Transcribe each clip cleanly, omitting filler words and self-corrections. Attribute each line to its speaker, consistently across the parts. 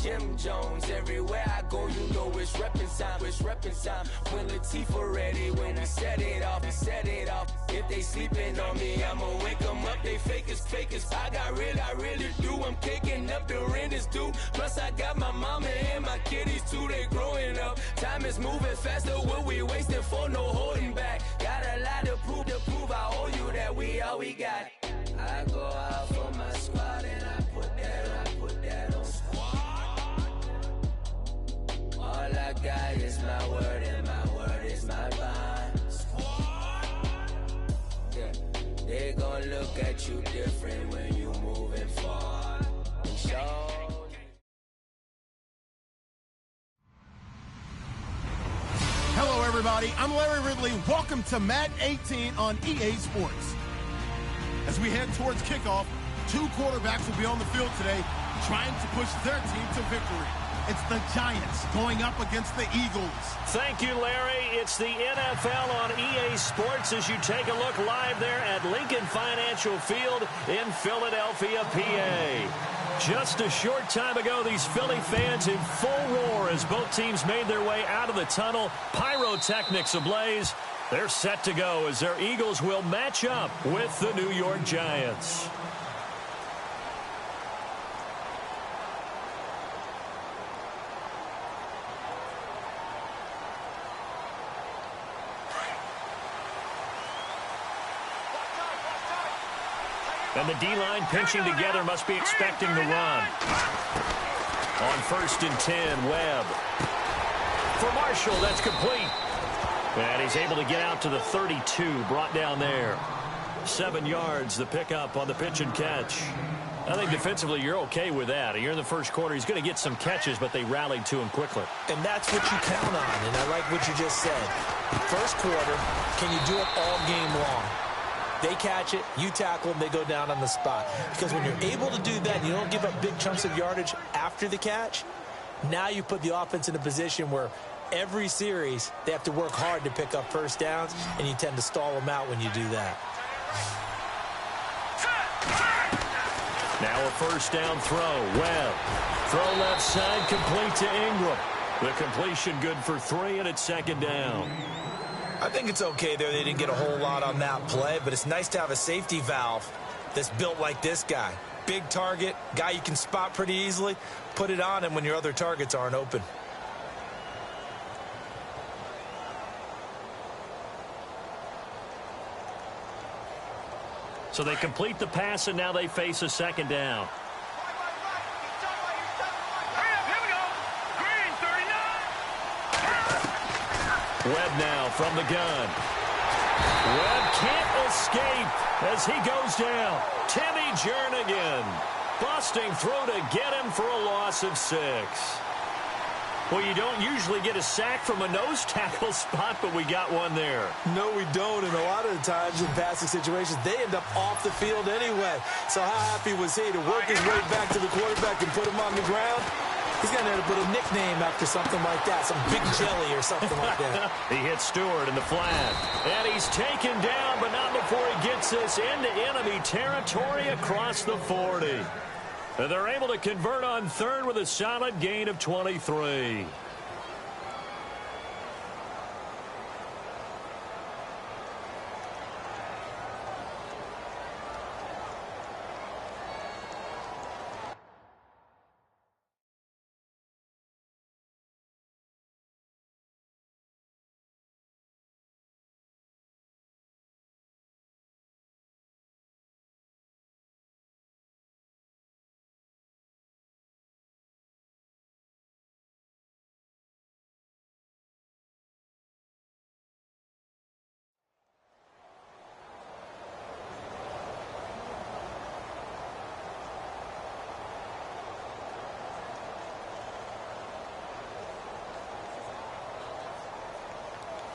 Speaker 1: Jim Jones. Everywhere I go, you know it's reppin' time. It's reppin' time. When Latifah ready, when we set it off, we set it off. If they sleeping on me, I'ma wake them up. They fakers. I really do. I'm kicking up the rent is due. Plus I got my mama and my kiddies too. They growing up. Time is moving faster. What we wasting for? No holding back. Got a lot to prove. I owe you that we all we got. I go out for my squad and I put that on squad. All I got is my word and my word is my bond. Squad. Yeah, they gon' look at you different when you moving forward. Show.
Speaker 2: Hello, everybody. I'm Larry Ridley. Welcome to Madden 18 on EA Sports. As we head towards kickoff, two quarterbacks will be on the field today trying to push their team to victory. It's the Giants going up against the Eagles.
Speaker 3: Thank you, Larry. It's the NFL on EA Sports as you take a look live there at Lincoln Financial Field in Philadelphia, PA. Just a short time ago, these Philly fans in full roar as both teams made their way out of the tunnel. Pyrotechnics ablaze. They're set to go as their Eagles will match up with the New York Giants. And the D-line pinching together must be expecting the run. On 1st and 10, Webb. For Marshall, that's complete. And he's able to get out to the 32, brought down there. 7 yards, the pickup on the pitch and catch. I think defensively you're okay with that. You're in the first quarter. He's going to get some catches, but they rallied to him quickly.
Speaker 4: And that's what you count on, and I like what you just said. First quarter, can you do it all game long? They catch it, you tackle them, they go down on the spot. Because when you're able to do that and you don't give up big chunks of yardage after the catch, now you put the offense in a position where every series they have to work hard to pick up first downs, and you tend to stall them out when you do that.
Speaker 3: Now a first down throw. Webb. Throw left side, complete to Ingram. The completion good for 3, and it's 2nd down.
Speaker 4: I think it's okay there. They didn't get a whole lot on that play, but it's nice to have a safety valve that's built like this guy. Big target, guy you can spot pretty easily. Put it on him when your other targets aren't open.
Speaker 3: So they complete the pass, and now they face a 2nd down. Webb now from the gun. Webb can't escape as he goes down. Timmy Jernigan busting through to get him for a loss of 6. Well, you don't usually get a sack from a nose tackle spot, but we got one there.
Speaker 4: No, we don't, and a lot of the times in passing situations, they end up off the field anyway. So how happy was he to work his way back to the quarterback and put him on the ground? He's going to have to put a nickname after something like that, some big jelly or something like that.
Speaker 3: He hits Stewart in the flat. And he's taken down, but not before he gets this into enemy territory across the 40. And they're able to convert on 3rd with a solid gain of 23.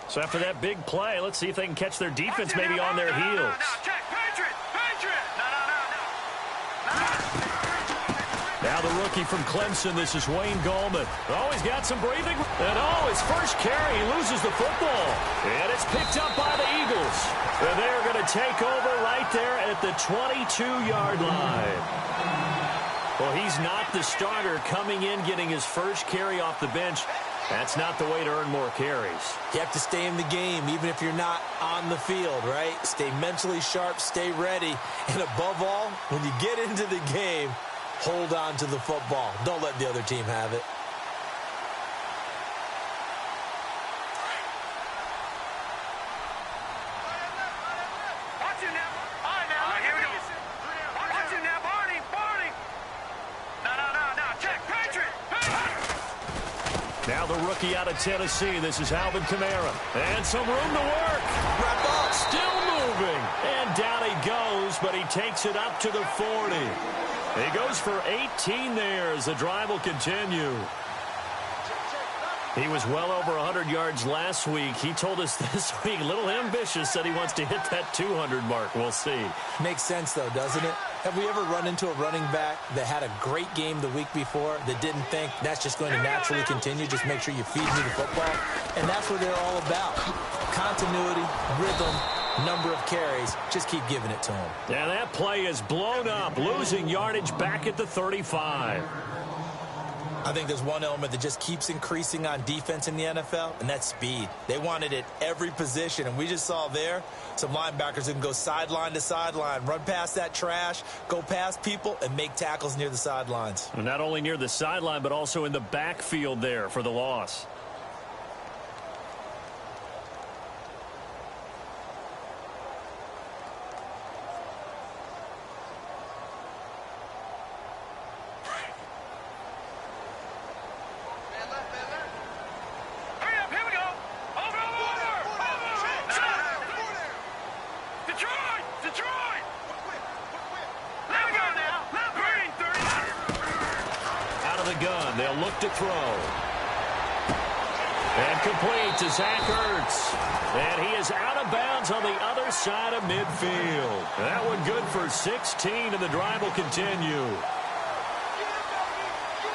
Speaker 3: So after that big play, let's see if they can catch their defense maybe on their heels. Now the rookie from Clemson, this is Wayne Gallman. Oh, he's got some breathing. And oh, his first carry, he loses the football. And it's picked up by the Eagles. And they're going to take over right there at the 22-yard line. Well, he's not the starter coming in, getting his first carry off the bench. That's not the way to earn more carries.
Speaker 4: You have to stay in the game, even if you're not on the field, right? Stay mentally sharp, stay ready, and above all, when you get into the game, hold on to the football. Don't let the other team have it.
Speaker 3: Now the rookie out of Tennessee. This is Alvin Kamara. And some room to work.
Speaker 4: Wrap up.
Speaker 3: Still moving. And down he goes, but he takes it up to the 40. He goes for 18 there as the drive will continue. He was well over 100 yards last week. He told us this week, a little ambitious, said he wants to hit that 200 mark. We'll see.
Speaker 4: Makes sense, though, doesn't it? Have we ever run into a running back that had a great game the week before that didn't think that's just going to naturally continue? Just make sure you feed me the football. And that's what they're all about. Continuity, rhythm, number of carries. Just keep giving it to him.
Speaker 3: Yeah, that play is blown up, losing yardage back at the 35.
Speaker 4: I think there's one element that just keeps increasing on defense in the NFL, and that's speed. They want it at every position, and we just saw there some linebackers who can go sideline to sideline, run past that trash, go past people, and make tackles near the sidelines.
Speaker 3: And not only near the sideline, but also in the backfield there for the loss. They'll look to throw. And complete to Zach Ertz. And he is out of bounds on the other side of midfield. That one good for 16, and the drive will continue.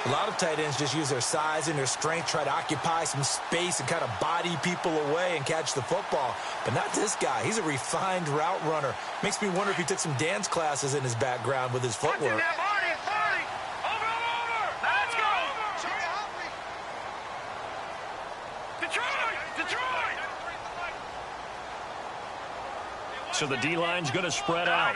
Speaker 4: A lot of tight ends just use their size and their strength, try to occupy some space and kind of body people away and catch the football. But not this guy. He's a refined route runner. Makes me wonder if he took some dance classes in his background with his footwork.
Speaker 3: So the D-line's going to spread out.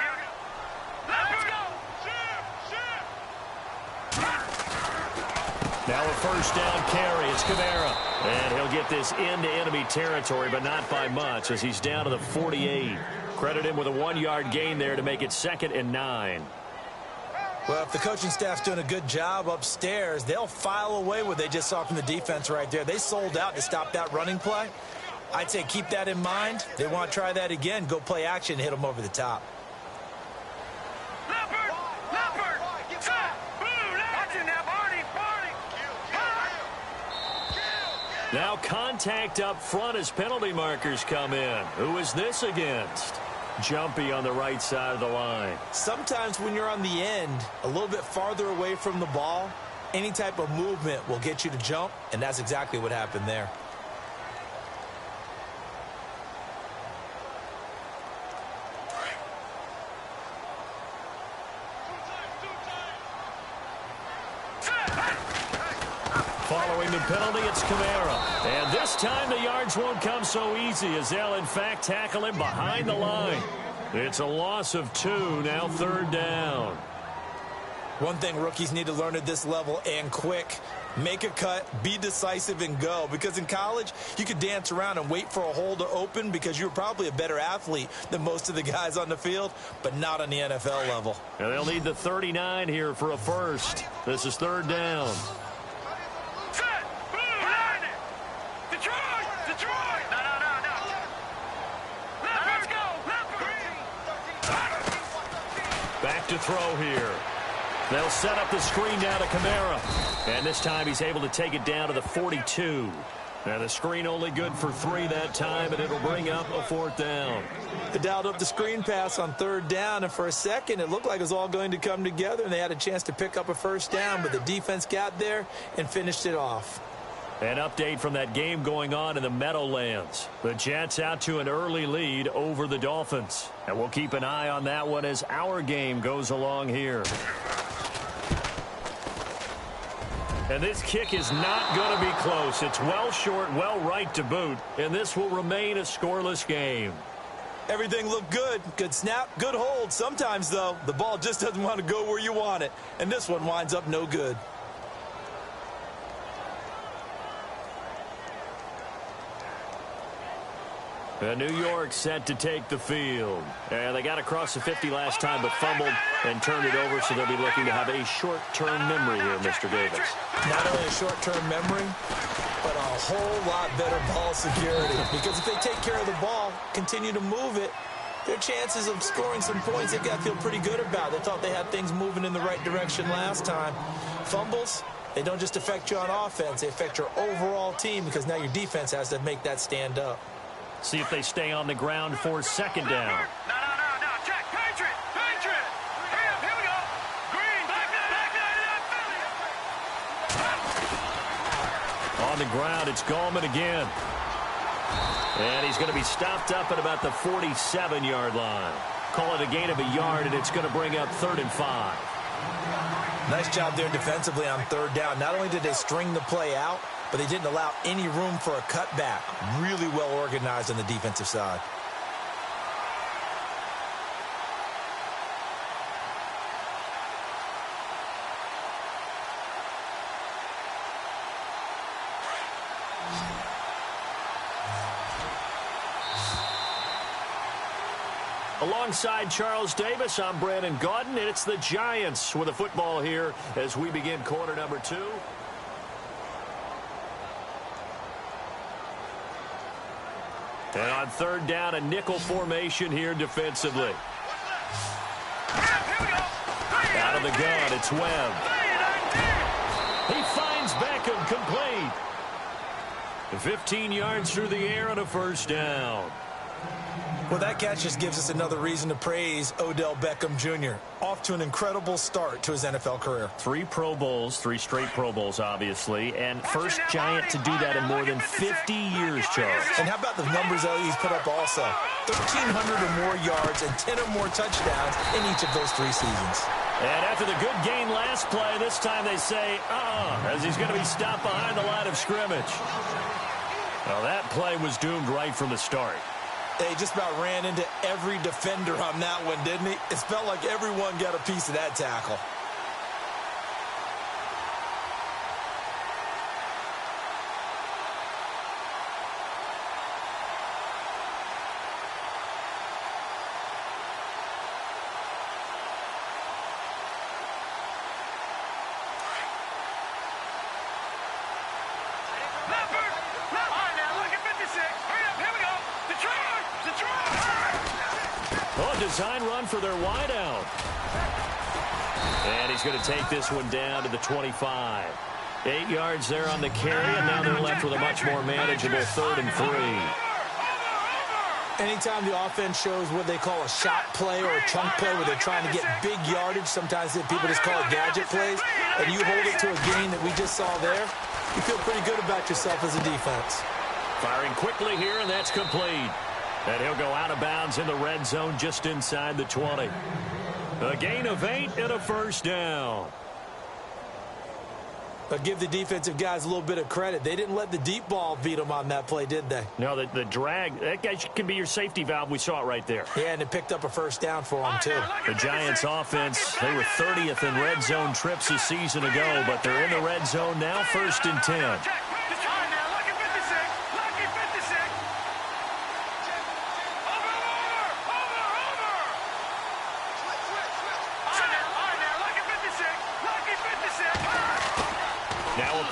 Speaker 3: Now a first down carry. It's Kamara. And he'll get this into enemy territory, but not by much as he's down to the 48. Credit him with a 1-yard gain there to make it 2nd and 9.
Speaker 4: Well, if the coaching staff's doing a good job upstairs, they'll file away what they just saw from the defense right there. They sold out to stop that running play. I'd say keep that in mind. They want to try that again. Go play action, hit them over the top.
Speaker 3: Now contact up front as penalty markers come in. Who is this against? Jumpy on the right side of the line.
Speaker 4: Sometimes when you're on the end, a little bit farther away from the ball, any type of movement will get you to jump, and that's exactly what happened there.
Speaker 3: Following the penalty, it's Kamara. And this time the yards won't come so easy as they'll, in fact, tackle him behind the line. It's a loss of 2, now 3rd down.
Speaker 4: One thing rookies need to learn at this level and quick, make a cut, be decisive, and go. Because in college, you could dance around and wait for a hole to open because you're probably a better athlete than most of the guys on the field, but not on the NFL level.
Speaker 3: And they'll need the 39 here for a first. This is 3rd down. Back to throw here. They'll set up the screen down to Kamara. And this time he's able to take it down to the 42. Now the screen only good for 3 that time, and it'll bring up a 4th down.
Speaker 4: They dialed up the screen pass on 3rd down, and for a second it looked like it was all going to come together, and they had a chance to pick up a first down, but the defense got there and finished it off.
Speaker 3: An update from that game going on in the Meadowlands. The Jets out to an early lead over the Dolphins. And we'll keep an eye on that one as our game goes along here. And this kick is not going to be close. It's well short, well right to boot, and this will remain a scoreless game.
Speaker 4: Everything looked good. Good snap, good hold. Sometimes, though, the ball just doesn't want to go where you want it. And this one winds up no good.
Speaker 3: And New York set to take the field. And they got across the 50 last time, but fumbled and turned it over, so they'll be looking to have a short-term memory here, Mr. Davis.
Speaker 4: Not only a short-term memory, but a whole lot better ball security. Because if they take care of the ball, continue to move it, their chances of scoring some points, they've got to feel pretty good about. They thought they had things moving in the right direction last time. Fumbles, they don't just affect you on offense, they affect your overall team, because now your defense has to make that stand up.
Speaker 3: See if they stay on the ground for second down.
Speaker 5: No. Check. Patriot. Here we go. Green. Back.
Speaker 3: On the ground, it's Gallman again. And he's going to be stopped up at about the 47-yard line. Call it a gain of a yard, and it's going to bring up 3rd and 5.
Speaker 4: Nice job there defensively on 3rd down. Not only did they string the play out, but they didn't allow any room for a cutback. Really well organized on the defensive side.
Speaker 3: Alongside Charles Davis, I'm Brandon Gaudin, and it's the Giants with a football here as we begin quarter number 2. And on 3rd down, a nickel formation here defensively. Out of the gun, it's Webb. He finds Beckham complete. 15 yards through the air on a 1st down.
Speaker 4: Well, that catch just gives us another reason to praise Odell Beckham Jr. Off to an incredible start to his NFL career.
Speaker 3: 3 Pro Bowls, 3 straight Pro Bowls, obviously, and first Giant to do that in more than 50 years, Charles.
Speaker 4: And how about the numbers that he's put up also? 1,300 or more yards and 10 or more touchdowns in each of those 3 seasons.
Speaker 3: And after the good gain last play, this time they say, as he's going to be stopped behind the line of scrimmage. Well, that play was doomed right from the start.
Speaker 4: They just about ran into every defender on that one, didn't he? It felt like everyone got a piece of that tackle.
Speaker 3: Design run for their wideout. And he's going to take this one down to the 25. 8 yards there on the carry, and now they're left with a much more manageable 3rd and 3.
Speaker 4: Anytime the offense shows what they call a shot play or a chunk play where they're trying to get big yardage, sometimes people just call it gadget plays, and you hold it to a gain that we just saw there, you feel pretty good about yourself as a defense.
Speaker 3: Firing quickly here, and that's complete. And he'll go out of bounds in the red zone just inside the 20. A gain of 8 and a 1st down.
Speaker 4: But give the defensive guys a little bit of credit. They didn't let the deep ball beat them on that play, did they?
Speaker 3: No, the drag, that guy can be your safety valve. We saw it right there.
Speaker 4: Yeah, and it picked up a 1st down for them, too.
Speaker 3: The Giants offense, they were 30th in red zone trips a season ago, but they're in the red zone now, 1st and 10.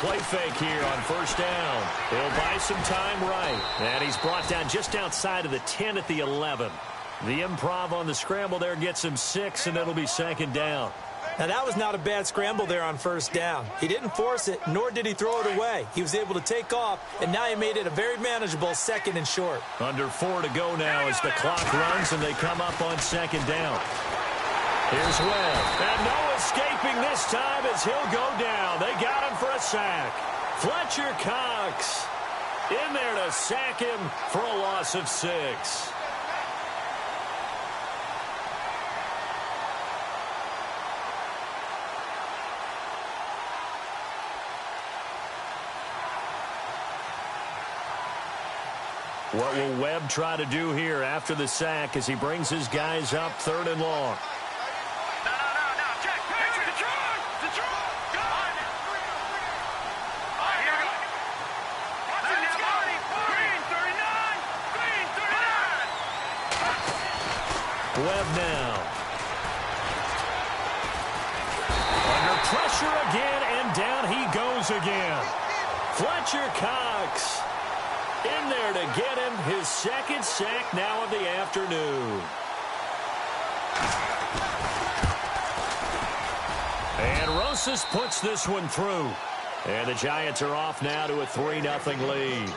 Speaker 3: Play fake here on 1st down. He'll buy some time right. And he's brought down just outside of the 10 at the 11. The improv on the scramble there gets him 6, and it'll be 2nd down.
Speaker 4: Now, that was not a bad scramble there on 1st down. He didn't force it, nor did he throw it away. He was able to take off, and now he made it a very manageable 2nd and short.
Speaker 3: Under 4 to go now as the clock runs, and they come up on 2nd down. Here's Webb, and no escaping this time as he'll go down. They got him for a sack. Fletcher Cox in there to sack him for a loss of 6. What will Webb try to do here after the sack as he brings his guys up 3rd and long?
Speaker 5: No. Jack, Patriot, Detroit. Go on. All right, here we go. Watch it now, Marty. Green, 39.
Speaker 3: Webb now. Under pressure again, and down he goes again. Fletcher Cox in there to get him his 2nd sack now of the afternoon. And Rosas puts this one through. And the Giants are off now to a 3-0 lead.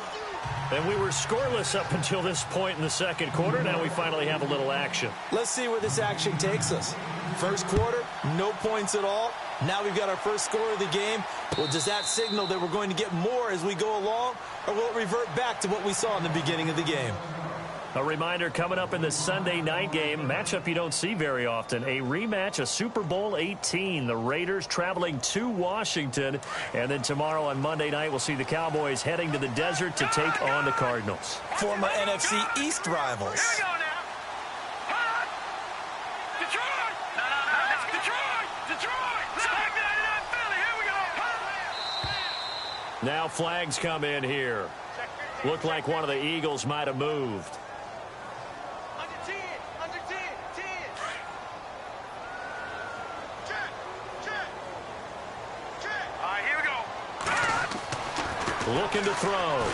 Speaker 3: And we were scoreless up until this point in the 2nd quarter. Now we finally have a little action.
Speaker 4: Let's see where this action takes us. First quarter, no points at all. Now we've got our first score of the game. Well, does that signal that we're going to get more as we go along, or will it revert back to what we saw in the beginning of the game?
Speaker 3: A reminder coming up in the Sunday night game, matchup you don't see very often, a rematch of Super Bowl 18. The Raiders traveling to Washington. And then tomorrow on Monday night, we'll see the Cowboys heading to the desert to take on the Cardinals.
Speaker 4: Former NFC East rivals.
Speaker 5: Here we go now. Hot. Detroit. No. Detroit. Smack that in Philly. Here we go.
Speaker 3: Now flags come in here. Looked like one of the Eagles might have moved.
Speaker 5: Under 10. Check. All right, here we go.
Speaker 3: Looking to throw.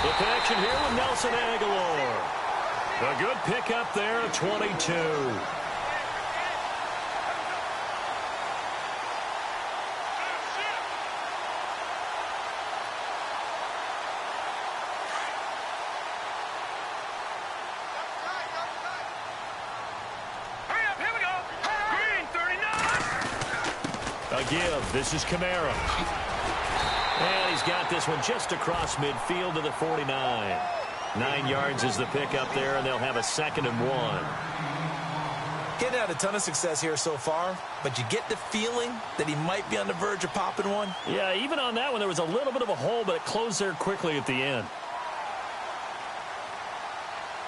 Speaker 3: The connection here with Nelson Aguilar. A good pickup there, 22. Give. This is Kamara. And he's got this one just across midfield to the 49. 9 yards is the pickup there, and they'll have a 2nd and 1.
Speaker 4: Getting had a ton of success here so far, but you get the feeling that he might be on the verge of popping one.
Speaker 3: Yeah, even on that one, there was a little bit of a hole, but it closed there quickly at the end.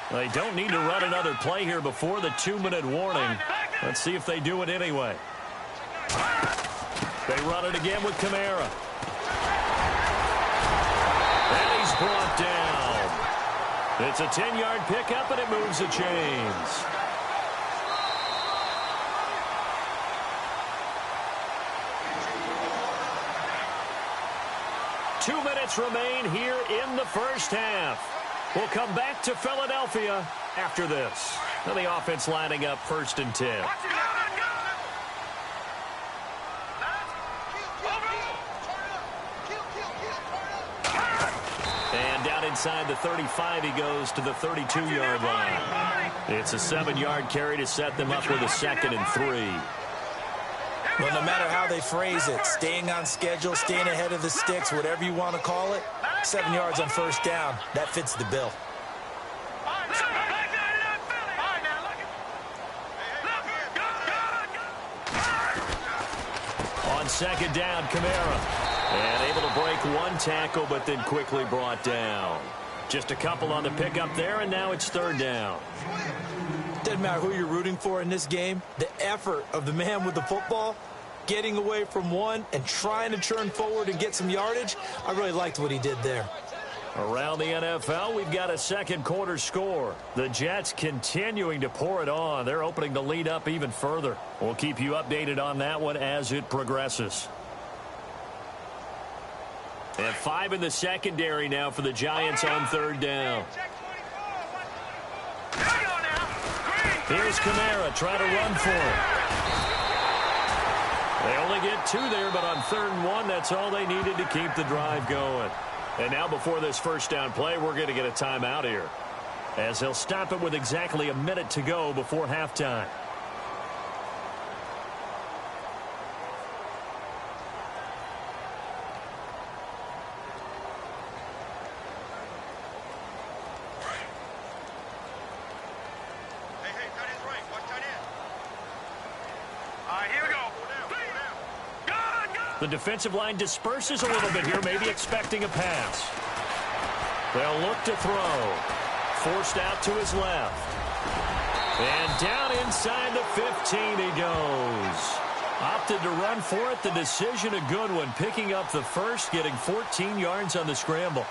Speaker 3: They don't need to run another play here before the 2-minute warning. Let's see if they do it anyway. They run it again with Kamara. And he's brought down. It's a 10-yard pickup, and it moves the chains. Two minutes remain here in the first half. We'll come back to Philadelphia after this. Now the offense lining up 1st and 10. And down inside the 35, he goes to the 32-yard line. It's a 7-yard carry to set them up with a 2nd and 3.
Speaker 4: Well, no matter how they phrase it, staying on schedule, staying ahead of the sticks, whatever you want to call it, 7 yards on 1st down, that fits the bill.
Speaker 3: On 2nd down, Kamara. And able to break one tackle, but then quickly brought down. Just a couple on the pickup there, and now it's 3rd down.
Speaker 4: Doesn't matter who you're rooting for in this game. The effort of the man with the football, getting away from one and trying to turn forward and get some yardage, I really liked what he did there.
Speaker 3: Around the NFL, we've got a 2nd quarter score. The Jets continuing to pour it on. They're opening the lead up even further. We'll keep you updated on that one as it progresses. And 5 in the secondary now for the Giants on 3rd down. Here's Kamara trying to run for it. They only get 2 there, but on 3rd and 1, that's all they needed to keep the drive going. And now before this 1st down play, we're going to get a timeout here, as they'll stop it with exactly a minute to go before halftime. The defensive line disperses a little bit here, maybe expecting a pass. They'll look to throw. Forced out to his left. And down inside the 15 he goes. Opted to run for it. The decision a good one. Picking up the first, getting 14 yards on the scramble.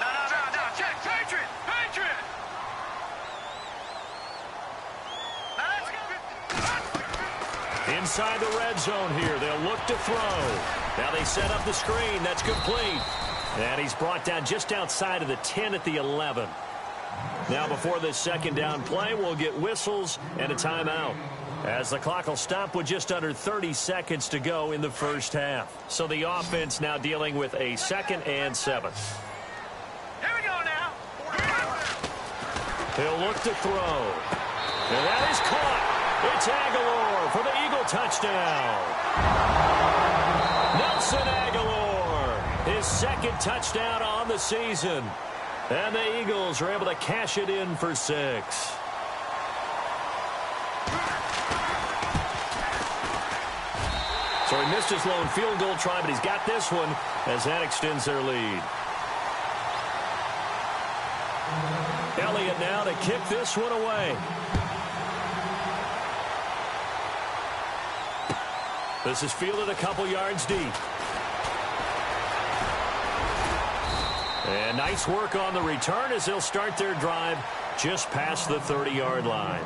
Speaker 5: No, check, Patriot!
Speaker 3: Inside the red zone here. They'll look to throw. Now they set up the screen. That's complete. And he's brought down just outside of the 10 at the 11. Now before this second down play, we'll get whistles and a timeout, as the clock will stop with just under 30 seconds to go in the first half. So the offense now dealing with a 2nd and 7.
Speaker 5: Here we go now.
Speaker 3: He'll look to throw. And that is caught. It's Aguilar for the Eagle touchdown. Nelson Aguilar, his 2nd touchdown on the season. And the Eagles are able to cash it in for 6. So he missed his lone field goal try, but he's got this one as that extends their lead. Elliott now to kick this one away. This is fielded a couple yards deep. And nice work on the return as they'll start their drive just past the 30-yard line.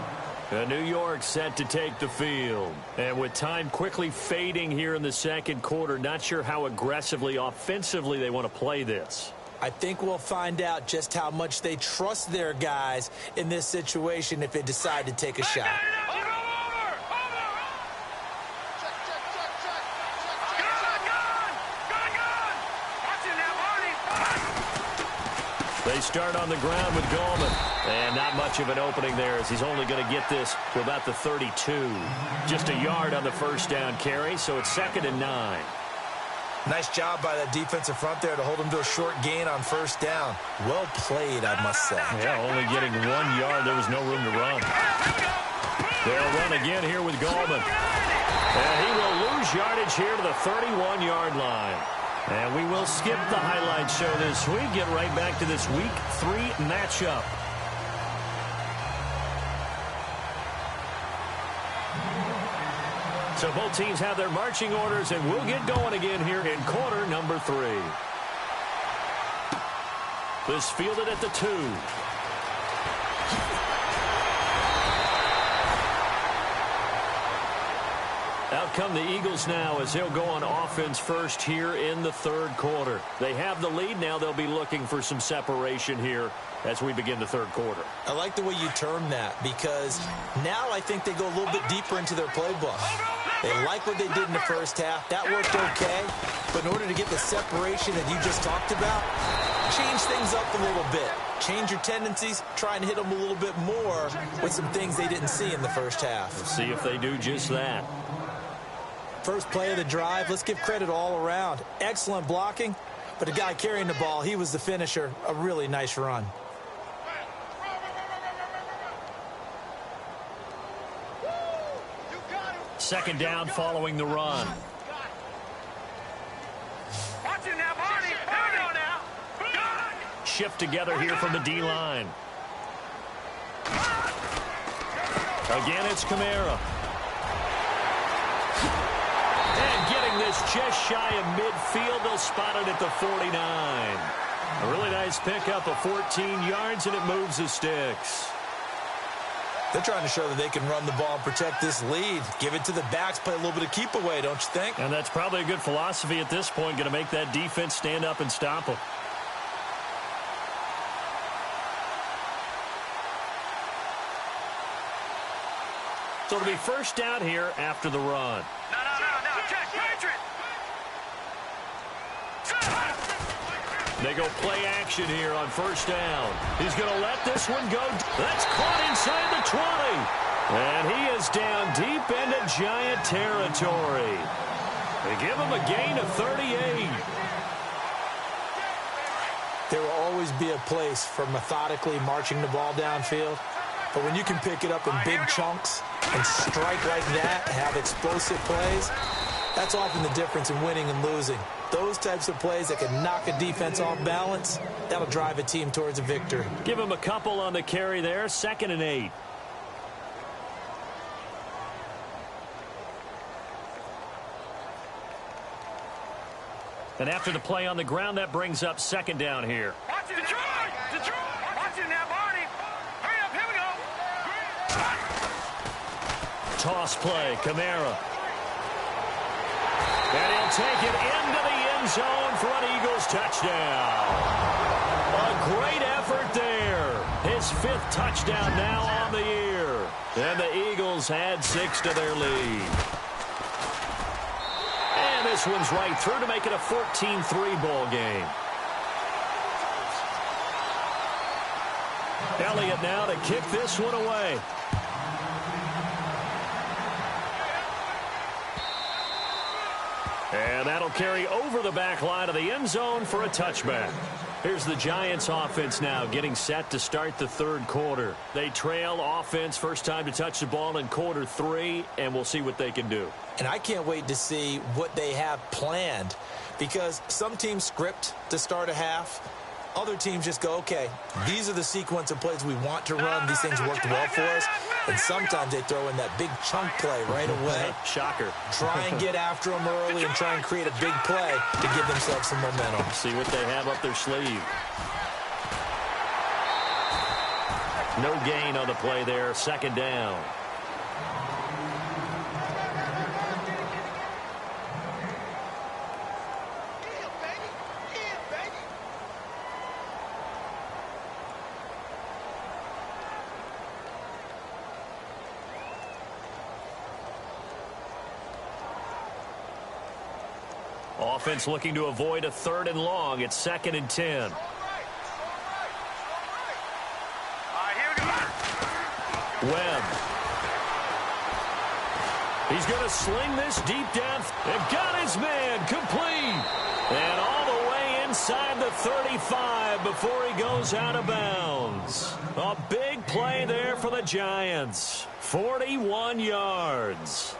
Speaker 3: New York set to take the field. And with time quickly fading here in the second quarter, not sure how aggressively, offensively they want to play this.
Speaker 4: I think we'll find out just how much they trust their guys in this situation if they decide to take a shot.
Speaker 3: They start on the ground with Gallman. And not much of an opening there as he's only going to get this to about the 32. Just a yard on the first down carry, so it's 2nd and 9.
Speaker 4: Nice job by that defensive front there to hold him to a short gain on first down. Well played, I must say.
Speaker 3: Yeah, only getting 1 yard. There was no room to run. They'll run again here with Gallman. And he will lose yardage here to the 31-yard line. And we will skip the highlight show this week. Get right back to this Week 3 matchup. So both teams have their marching orders, and we'll get going again here in quarter number 3. This fielded at the 2. Out come the Eagles now as they'll go on offense first here in the third quarter. They have the lead. Now they'll be looking for some separation here as we begin the third quarter.
Speaker 4: I like the way you term that because now I think they go a little bit deeper into their playbook. They like what they did in the first half. That worked okay. But in order to get the separation that you just talked about, change things up a little bit. Change your tendencies. Try and hit them a little bit more with some things they didn't see in the first half.
Speaker 3: We'll see if they do just that.
Speaker 4: First play of the drive, let's give credit all around. Excellent blocking, but the guy carrying the ball, he was the finisher. A really nice run.
Speaker 3: Second down following the run.
Speaker 5: Watch it now, Barney. Here we go now.
Speaker 3: Shift together here from the D-line. Again, it's Kamara. And getting this just shy of midfield, they'll spot it at the 49. A really nice pickup of 14 yards, and it moves the sticks.
Speaker 4: They're trying to show that they can run the ball and protect this lead. Give it to the backs, play a little bit of keep away, don't you think?
Speaker 3: And that's probably a good philosophy at this point, going to make that defense stand up and stop them. So it'll be first down here after the run.
Speaker 5: No. Check, Patriot.
Speaker 3: They go play action here on first down. He's going to let this one go. That's caught inside the 20. And he is down deep into Giant territory. They give him a gain of 38.
Speaker 4: There will always be a place for methodically marching the ball downfield. But when you can pick it up in big chunks, and strike like that, have explosive plays, that's often the difference in winning and losing. Those types of plays that can knock a defense off balance, that'll drive a team towards a victory.
Speaker 3: Give him a couple on the carry there, 2nd and 8. And after the play on the ground, that brings up 2nd down here.
Speaker 5: Watch it, Detroit! Detroit! Watch it now, Barney! Hurry up, here we go!
Speaker 3: Toss play, Kamara. And he'll take it into the end zone for an Eagles touchdown. A great effort there. His 5th touchdown now on the year. And the Eagles add 6 to their lead. And this one's right through to make it a 14-3 ball game. Elliott now to kick this one away. And that'll carry over the back line of the end zone for a touchback. Here's the Giants offense now getting set to start the 3rd quarter. They trail offense, first time to touch the ball in quarter 3, and we'll see what they can do.
Speaker 4: And I can't wait to see what they have planned, because some teams script to start a half. Other teams just go, okay, these are the sequence of plays we want to run. These things worked well for us. And sometimes they throw in that big chunk play right away.
Speaker 3: Shocker.
Speaker 4: Try and get after them early and try and create a big play to give themselves some momentum.
Speaker 3: See what they have up their sleeve. No gain on the play there, 2nd down. Offense looking to avoid a 3rd and long. It's 2nd and 10.
Speaker 5: All right, here we go.
Speaker 3: Webb. He's going to sling this deep down. And got his man complete. And all the way inside the 35 before he goes out of bounds. A big play there for the Giants. 41 yards.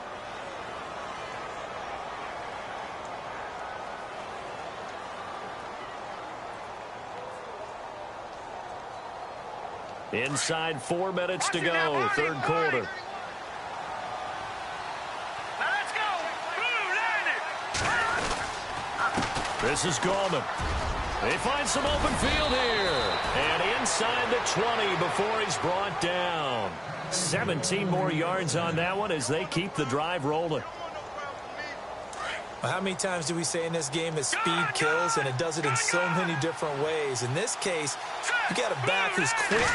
Speaker 3: Inside 4 minutes to go, 3rd quarter.
Speaker 5: Now let's go. Blue, land it.
Speaker 3: This is Gallman. They find some open field here. And inside the 20 before he's brought down. 17 more yards on that one as they keep the drive rolling.
Speaker 4: How many times do we say in this game that speed kills, and it does it in so many different ways? In this case, you got a back who's quick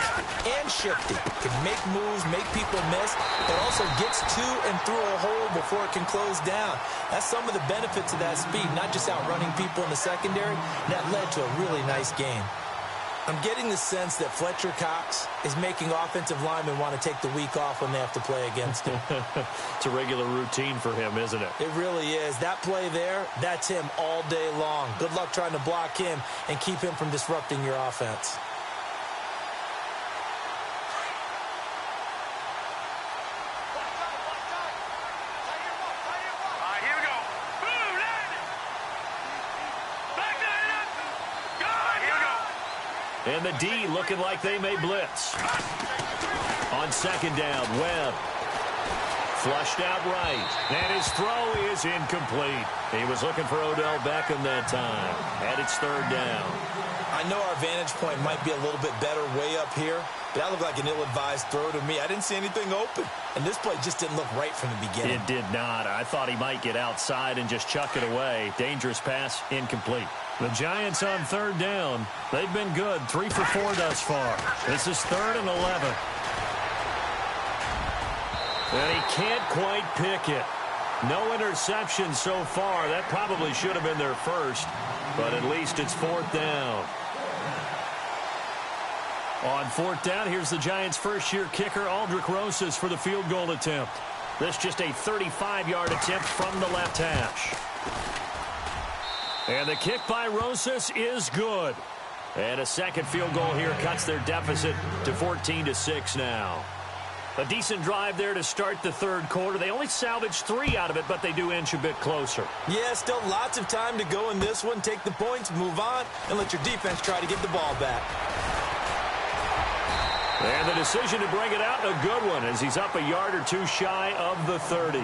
Speaker 4: and shifty, can make moves, make people miss, but also gets to and through a hole before it can close down. That's some of the benefits of that speed, not just outrunning people in the secondary. That led to a really nice game. I'm getting the sense that Fletcher Cox is making offensive linemen want to take the week off when they have to play against him.
Speaker 3: It's a regular routine for him, isn't it?
Speaker 4: It really is. That play there, that's him all day long. Good luck trying to block him and keep him from disrupting your offense.
Speaker 3: And the D looking like they may blitz. On 2nd down, Webb. Flushed out right. And his throw is incomplete. He was looking for Odell Beckham that time. And it's 3rd down.
Speaker 4: I know our vantage point might be a little bit better way up here, but that looked like an ill-advised throw to me. I didn't see anything open. And this play just didn't look right from the beginning.
Speaker 3: It did not. I thought he might get outside and just chuck it away. Dangerous pass, incomplete. The Giants on 3rd down. They've been good, 3 for 4 thus far. This is 3rd and 11. And he can't quite pick it. No interception so far. That probably should have been their first, but at least it's 4th down. On 4th down, here's the Giants' first-year kicker, Aldrick Rosas, for the field goal attempt. This just a 35-yard attempt from the left hash. And the kick by Rosas is good. And a second field goal here cuts their deficit to 14-6 now. A decent drive there to start the third quarter. They only salvaged 3 out of it, but they do inch a bit closer.
Speaker 4: Yeah, still lots of time to go in this one. Take the points, move on, and let your defense try to get the ball back.
Speaker 3: And the decision to bring it out, a good one, as he's up a yard or 2 shy of the 30.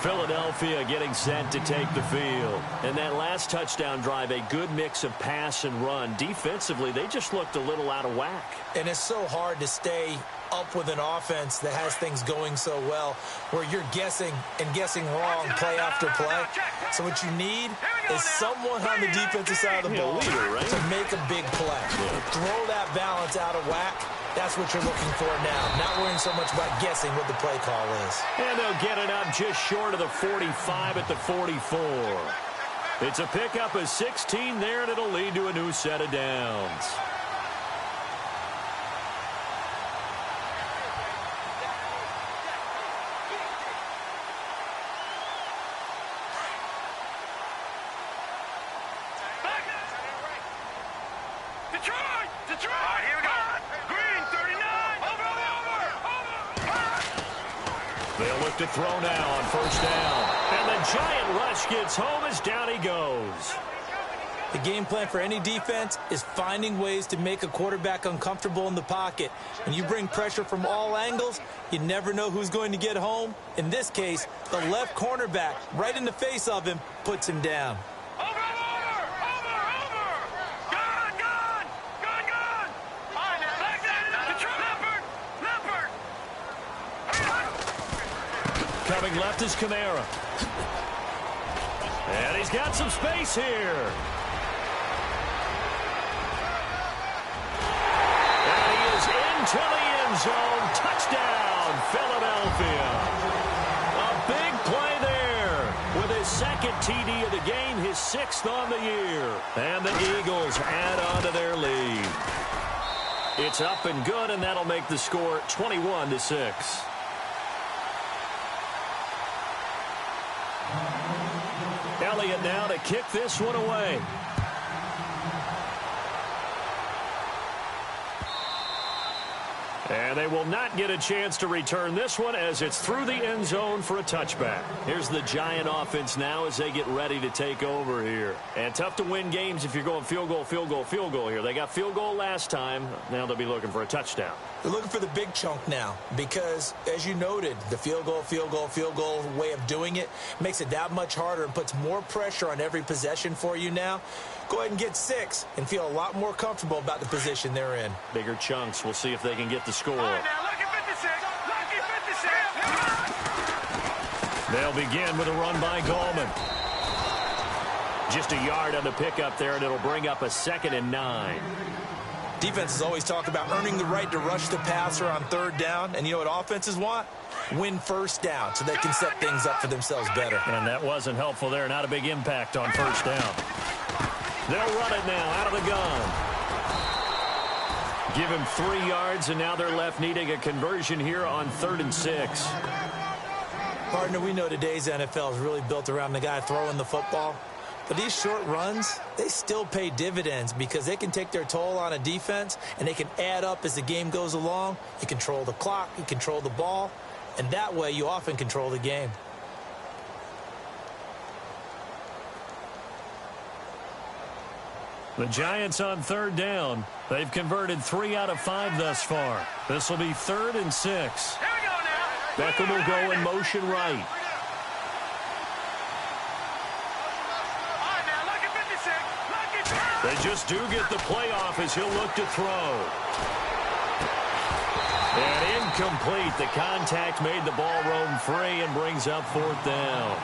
Speaker 3: Philadelphia getting set to take the field. And that last touchdown drive, a good mix of pass and run. Defensively, they just looked a little out of whack.
Speaker 4: And it's so hard to stay up with an offense that has things going so well, where you're guessing and guessing wrong play after play. So what you need is someone on the defensive side of the ball to make a big play. Throw that balance out of whack. That's what you're looking for now. Not worrying so much about guessing what the play call is.
Speaker 3: And they'll get it up just short of the 45 at the 44. It's a pickup of 16 there, and it'll lead to a new set of downs.
Speaker 5: Detroit! All right, here we go. Green, 39. Over.
Speaker 3: They'll look to throw now on first down. And the giant rush gets home as down he goes.
Speaker 4: The game plan for any defense is finding ways to make a quarterback uncomfortable in the pocket. When you bring pressure from all angles, you never know who's going to get home. In this case, the left cornerback, right in the face of him, puts him down.
Speaker 3: Coming left is Kamara. And he's got some space here. And he is into the end zone. Touchdown, Philadelphia. A big play there with his second TD of the game, his 6th on the year. And the Eagles add on to their lead. It's up and good, and that'll make the score 21-6. Elliott now to kick this one away. And they will not get a chance to return this one as it's through the end zone for a touchback. Here's the Giant offense now as they get ready to take over here. And tough to win games if you're going field goal, field goal, field goal here. They got field goal last time. Now they'll be looking for a touchdown.
Speaker 4: They're looking for the big chunk now because, as you noted, the field goal, field goal, field goal way of doing it makes it that much harder and puts more pressure on every possession for you now. Go ahead and get 6 and feel a lot more comfortable about the position they're in.
Speaker 3: Bigger chunks. We'll see if they can get the score.
Speaker 5: All right, now, lucky 56. Lucky 56.
Speaker 3: They'll begin with a run by Gallman. Just a yard on the pickup there, and it'll bring up a 2nd and 9.
Speaker 4: Defenses always talk about earning the right to rush the passer on 3rd down. And you know what offenses want? Win first down so they can set things up for themselves better.
Speaker 3: And that wasn't helpful there. Not a big impact on first down. They'll run it now out of the gun. Give him 3 yards, and now they're left needing a conversion here on 3rd and 6.
Speaker 4: Partner, we know today's NFL is really built around the guy throwing the football. But these short runs, they still pay dividends because they can take their toll on a defense, and they can add up as the game goes along. You control the clock, you control the ball, and that way you often control the game.
Speaker 3: The Giants on 3rd down. They've converted 3 out of 5 thus far. This will be 3rd and 6.
Speaker 5: Here we go now.
Speaker 3: Beckham will go in motion right. They just do get the playoff as he'll look to throw. And incomplete. The contact made the ball roam free and brings up 4th down.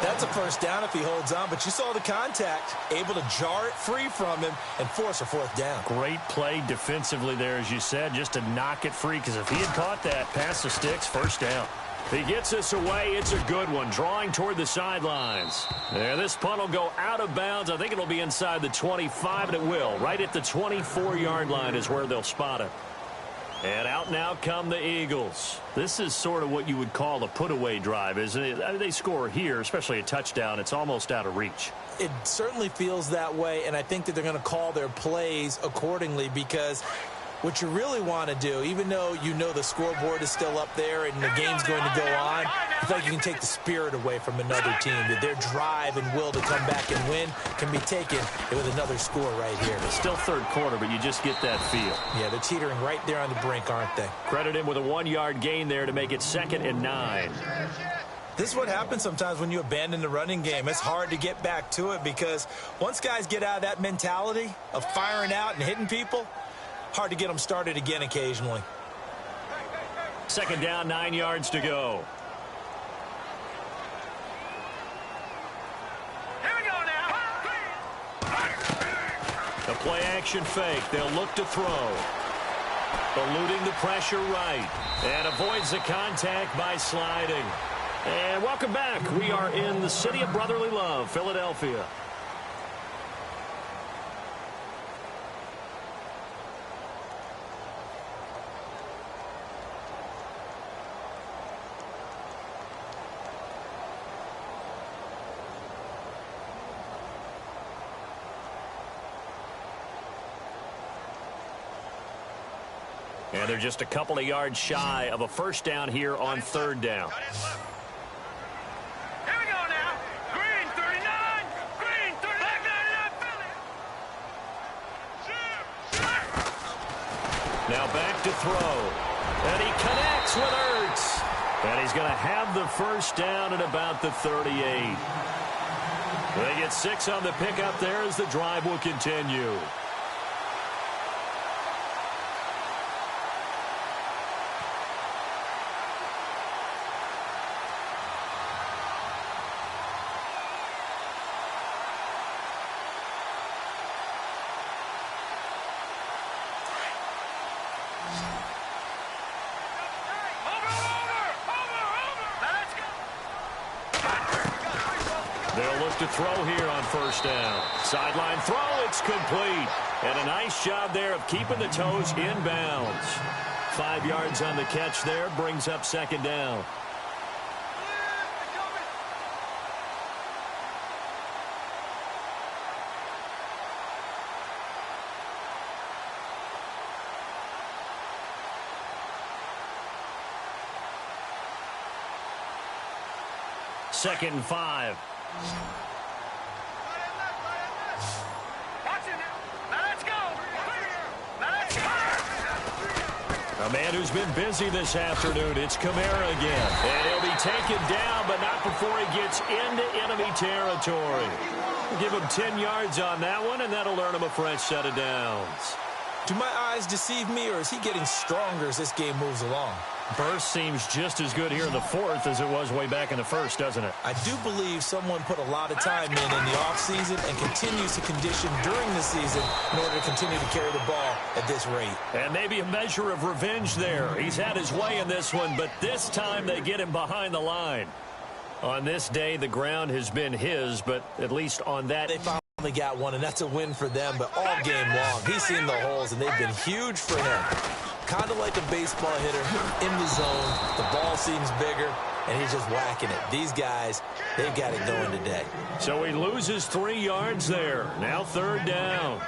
Speaker 4: That's a first down if he holds on, but you saw the contact, able to jar it free from him and force a 4th down.
Speaker 3: Great play defensively there, as you said, just to knock it free, because if he had caught that, past the sticks, first down. He gets us away. It's a good one, drawing toward the sidelines. And this punt will go out of bounds. I think it'll be inside the 25, and it will. Right at the 24-yard line is where they'll spot it. And out now come the Eagles. This is sort of what you would call a put-away drive, isn't it? They score here, especially a touchdown. It's almost out of reach.
Speaker 4: It certainly feels that way, and I think that they're going to call their plays accordingly because What you really want to do, even though you know the scoreboard is still up there and the game's going to go on, I feel like you can take the spirit away from another team, that their drive and will to come back and win can be taken with another score right here.
Speaker 3: It's still third quarter, but you just get that feel.
Speaker 4: Yeah, they're teetering right there on the brink, aren't they?
Speaker 3: Credit him with a 1-yard gain there to make it 2nd and 9.
Speaker 4: This is what happens sometimes when you abandon the running game. It's hard to get back to it because once guys get out of that mentality of firing out and hitting people, hard to get them started again occasionally.
Speaker 3: 2nd down, 9 yards to go.
Speaker 5: Here we go now.
Speaker 3: The play action fake. They'll look to throw. Eluding the pressure right. And avoids the contact by sliding. And welcome back. We are in the city of brotherly love, Philadelphia. And they're just a couple of yards shy of a first down here on 3rd down.
Speaker 5: Here we go now. Green 39. Green 39.
Speaker 3: Now back to throw. And he connects with Ertz. And he's going to have the first down at about the 38. They get 6 on the pickup there as the drive will continue. They'll look to throw here on first down. Sideline throw, it's complete. And a nice job there of keeping the toes inbounds. 5 yards on the catch there, brings up 2nd down. Second and 5.
Speaker 5: Watch it now. Now let's go. Now let's go.
Speaker 3: A man who's been busy this afternoon, it's Kamara again. And he'll be taken down, but not before he gets into enemy territory. Give him 10 yards on that one, and that'll earn him a fresh set of downs.
Speaker 4: Do my eyes deceive me, or is he getting stronger as this game moves along?
Speaker 3: Burst seems just as good here in the 4th as it was way back in the 1st, doesn't it?
Speaker 4: I do believe someone put a lot of time in the offseason and continues to condition during the season in order to continue to carry the ball at this rate.
Speaker 3: And maybe a measure of revenge there. He's had his way in this one, but this time they get him behind the line. On this day, the ground has been his, but at least on that...
Speaker 4: They finally got one, and that's a win for them, but all game long, he's seen the holes, and they've been huge for him. Kind of like a baseball hitter in the zone. The ball seems bigger, and he's just whacking it. These guys, they've got it going today.
Speaker 3: So he loses 3 yards there. Now 3rd down.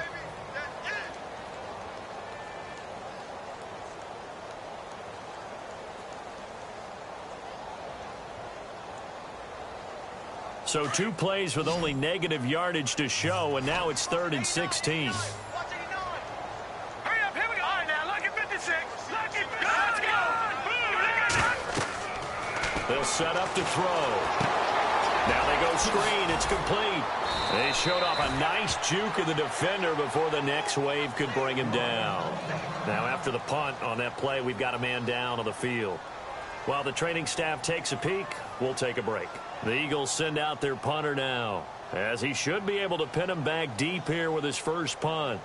Speaker 3: So 2 plays with only negative yardage to show, and now it's 3rd and 16. They'll set up to throw. Now they go screen. It's complete. They showed off a nice juke of the defender before the next wave could bring him down. Now after the punt on that play, we've got a man down on the field. While the training staff takes a peek, we'll take a break. The Eagles send out their punter now, as he should be able to pin him back deep here with his first punt.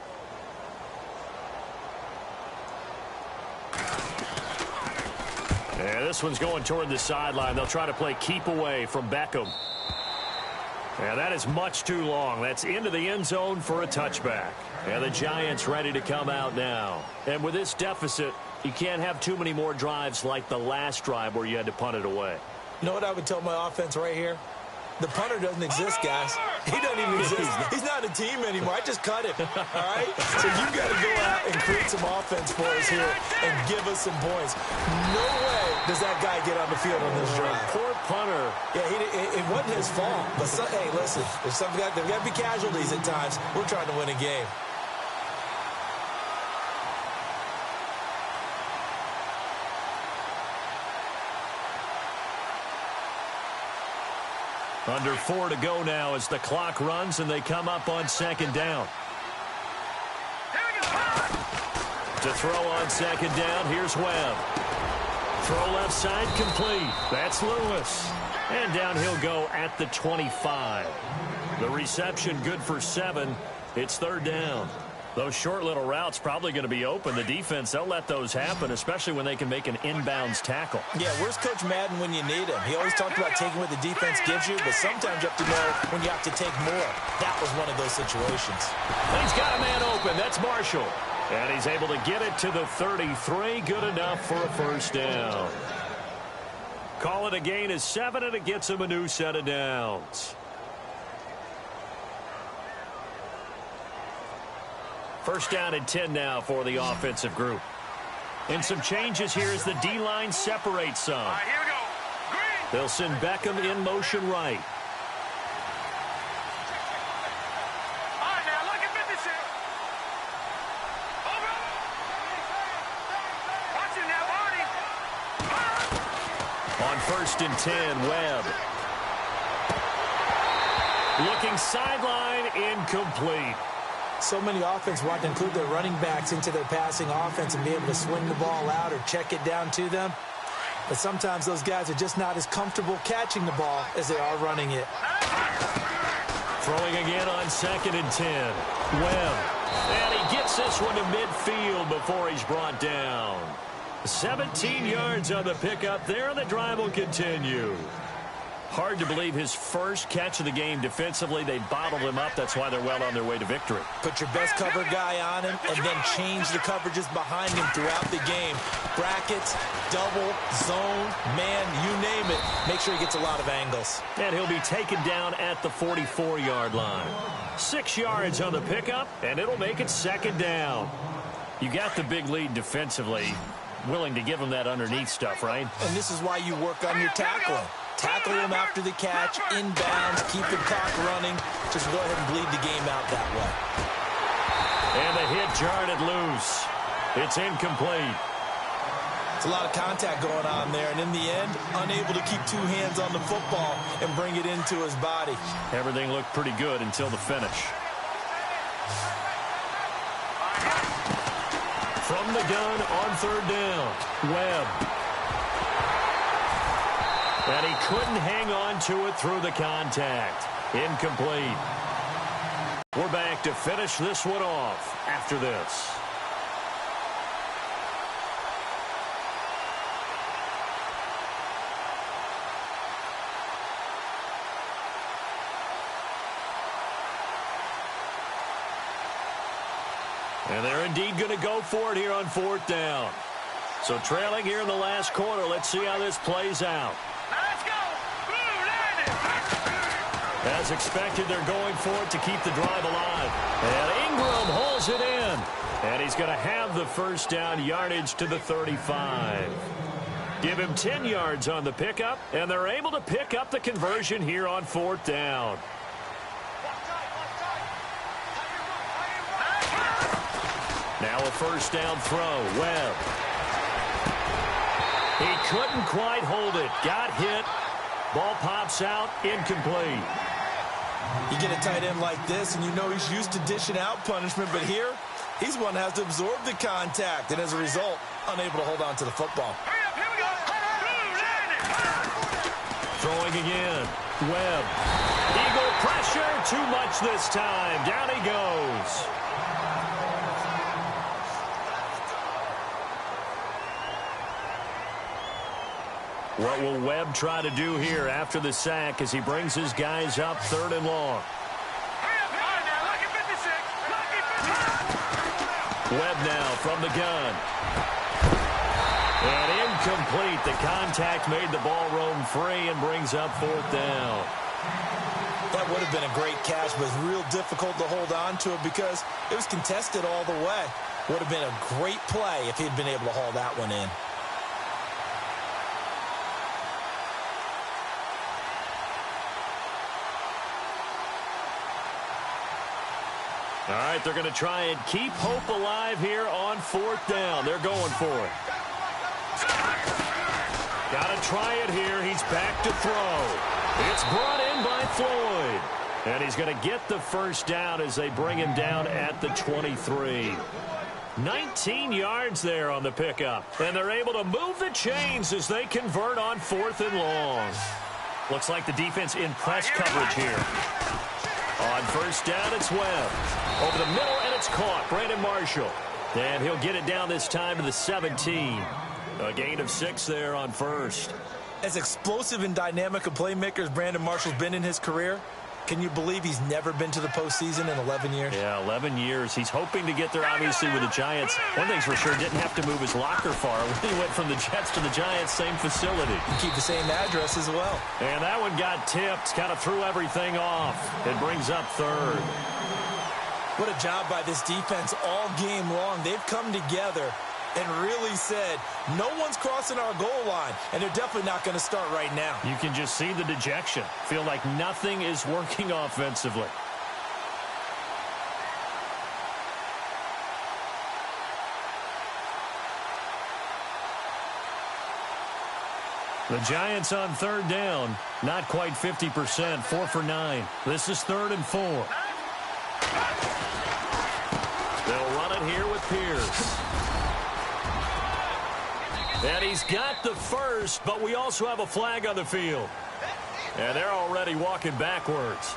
Speaker 3: And this one's going toward the sideline. They'll try to play keep away from Beckham. And that is much too long. That's into the end zone for a touchback. And the Giants ready to come out now. And with this deficit, you can't have too many more drives like the last drive where you had to punt it away.
Speaker 4: You know what I would tell my offense right here? The punter doesn't exist, guys. He doesn't even exist. He's not a team anymore. I just cut him, all right? So you've got to go out and create some offense for us here and give us some points. No way does that guy get on the field on this drive.
Speaker 3: Poor punter.
Speaker 4: Yeah, it wasn't his fault. But, hey, listen, there's got to be casualties at times. We're trying to win a game.
Speaker 3: Under 4 to go now as the clock runs and they come up on second down. To throw on second down, here's Webb. Throw left side complete. That's Lewis. And down he'll go at the 25. The reception good for 7. It's third down. Those short little routes probably going to be open. The defense, they'll let those happen, especially when they can make an inbounds tackle.
Speaker 4: Yeah, where's Coach Madden when you need him? He always talked about taking what the defense gives you, but sometimes you have to know when you have to take more. That was one of those situations.
Speaker 3: He's got a man open. That's Marshall. And he's able to get it to the 33. Good enough for a first down. Call it a gain of 7, and it gets him a new set of downs. First down and 10 now for the offensive group. And some changes here as the D-line separates some.
Speaker 5: All right, here we go. Green.
Speaker 3: They'll send Beckham in motion right.
Speaker 5: All right, now look at 56. Over. Watch it now, Barney.
Speaker 3: On first and 10, Webb. Looking sideline, incomplete.
Speaker 4: So many offense want to include their running backs into their passing offense and be able to swing the ball out or check it down to them. But sometimes those guys are just not as comfortable catching the ball as they are running it.
Speaker 3: Throwing again on second and 10. Webb. And he gets this one to midfield before he's brought down. 17 yards on the pickup there, and the drive will continue. Hard to believe his first catch of the game defensively. They bottled him up. That's why they're well on their way to victory.
Speaker 4: Put your best cover guy on him and then change the coverages behind him throughout the game. Brackets, double, zone, man, you name it. Make sure he gets a lot of angles.
Speaker 3: And he'll be taken down at the 44-yard line. 6 yards on the pickup, and it'll make it second down. You got the big lead defensively. Willing to give him that underneath stuff, right?
Speaker 4: And this is why you work on your tackling. Tackle him after the catch, inbounds, keep the clock running. Just go ahead and bleed the game out that way.
Speaker 3: And the hit jarred it loose. It's incomplete.
Speaker 4: It's a lot of contact going on there, and in the end, unable to keep 2 hands on the football and bring it into his body.
Speaker 3: Everything looked pretty good until the finish. From the gun on third down, Webb. And he couldn't hang on to it through the contact. Incomplete. We're back to finish this one off after this. And they're indeed going to go for it here on fourth down. So trailing here in the last quarter. Let's see how this plays out.
Speaker 5: Let's go.
Speaker 3: As expected, they're going for it to keep the drive alive. And Ingram holds it in. And he's going to have the first down, yardage to the 35. Give him 10 yards on the pickup, and they're able to pick up the conversion here on fourth down. Now a first down throw. Webb. He couldn't quite hold it. Got hit. Ball pops out. Incomplete.
Speaker 4: You get a tight end like this, and you know he's used to dishing out punishment, but here, he's one that has to absorb the contact, and as a result, unable to hold on to the football.
Speaker 5: Here we go.
Speaker 3: Throwing again. Webb. Eagle pressure. Too much this time. Down he goes. What will Webb try to do here after the sack as he brings his guys up third and long? Webb now from the gun. And incomplete. The contact made the ball roam free and brings up fourth down.
Speaker 4: That would have been a great catch, but it's real difficult to hold on to it because it was contested all the way. Would have been a great play if he'd been able to haul that one in.
Speaker 3: All right, they're going to try and keep hope alive here on 4th down. They're going for it. Got to try it here. He's back to throw. It's brought in by Floyd. And he's going to get the first down as they bring him down at the 23. 19 yards there on the pickup. And they're able to move the chains as they convert on 4th and long. Looks like the defense in press coverage here. On 1st down, it's Webb. Over the middle, and it's caught. Brandon Marshall. And he'll get it down this time to the 17. A gain of 6 there on 1st.
Speaker 4: As explosive and dynamic a playmaker as Brandon Marshall's been in his career, can you believe he's never been to the postseason in 11 years?
Speaker 3: Yeah, 11 years. He's hoping to get there, obviously, with the Giants. One thing's for sure, didn't have to move his locker far. When he went from the Jets to the Giants, same facility.
Speaker 4: You keep the same address as well.
Speaker 3: And that one got tipped, kind of threw everything off. It brings up 3rd.
Speaker 4: What a job by this defense all game long. They've come together and really said, no one's crossing our goal line, and they're definitely not going to start right now.
Speaker 3: You can just see the dejection. Feel like nothing is working offensively. The Giants on 3rd down, not quite 50%, 4 for 9. This is 3rd and 4. They'll run it here with Pierce. And he's got the first, but we also have a flag on the field. And they're already walking backwards.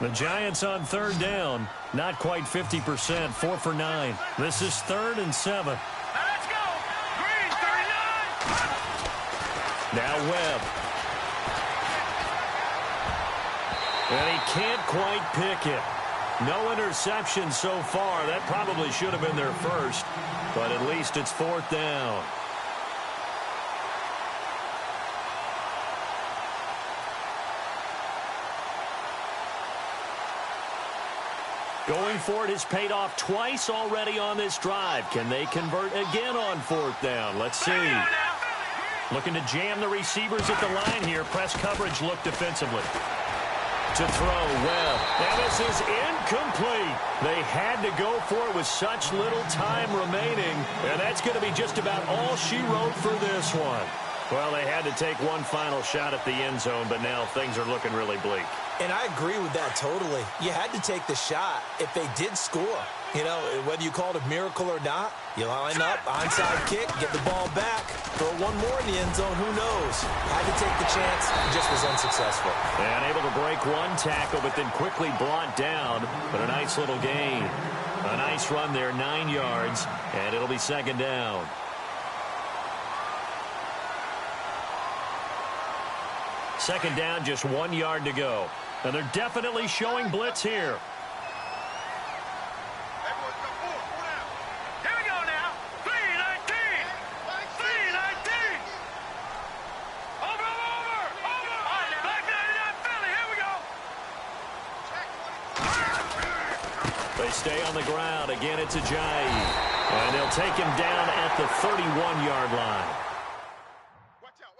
Speaker 3: The Giants on 3rd down, not quite 50%, 4 for 9. This is 3rd and 7.
Speaker 5: Let's go. Green, 39.
Speaker 3: Now Webb. And he can't quite pick it. No interception so far. That probably should have been their first, but at least it's 4th down. Going for it has paid off twice already on this drive. Can they convert again on 4th down? Let's see. Looking to jam the receivers at the line here. Press coverage look defensively. To throw, Webb. And this is incomplete. They had to go for it with such little time remaining. And that's going to be just about all she wrote for this one. Well, they had to take one final shot at the end zone, but now things are looking really bleak.
Speaker 4: And I agree with that totally. You had to take the shot if they did score. You know, whether you call it a miracle or not, you line up, onside kick, get the ball back, throw one more in the end zone, who knows? Had to take the chance, just was unsuccessful.
Speaker 3: And able to break one tackle, but then quickly brought down, but a nice little gain. A nice run there, 9 yards, and it'll be 2nd down. Second down, just 1 yard to go. And they're definitely showing blitz here.
Speaker 5: Here we go now. 319. 319. Over. Back 99 Philly. Here we go.
Speaker 3: They stay on the ground. Again, it's Ajayi. And they'll take him down at the 31-yard line.
Speaker 5: Watch out.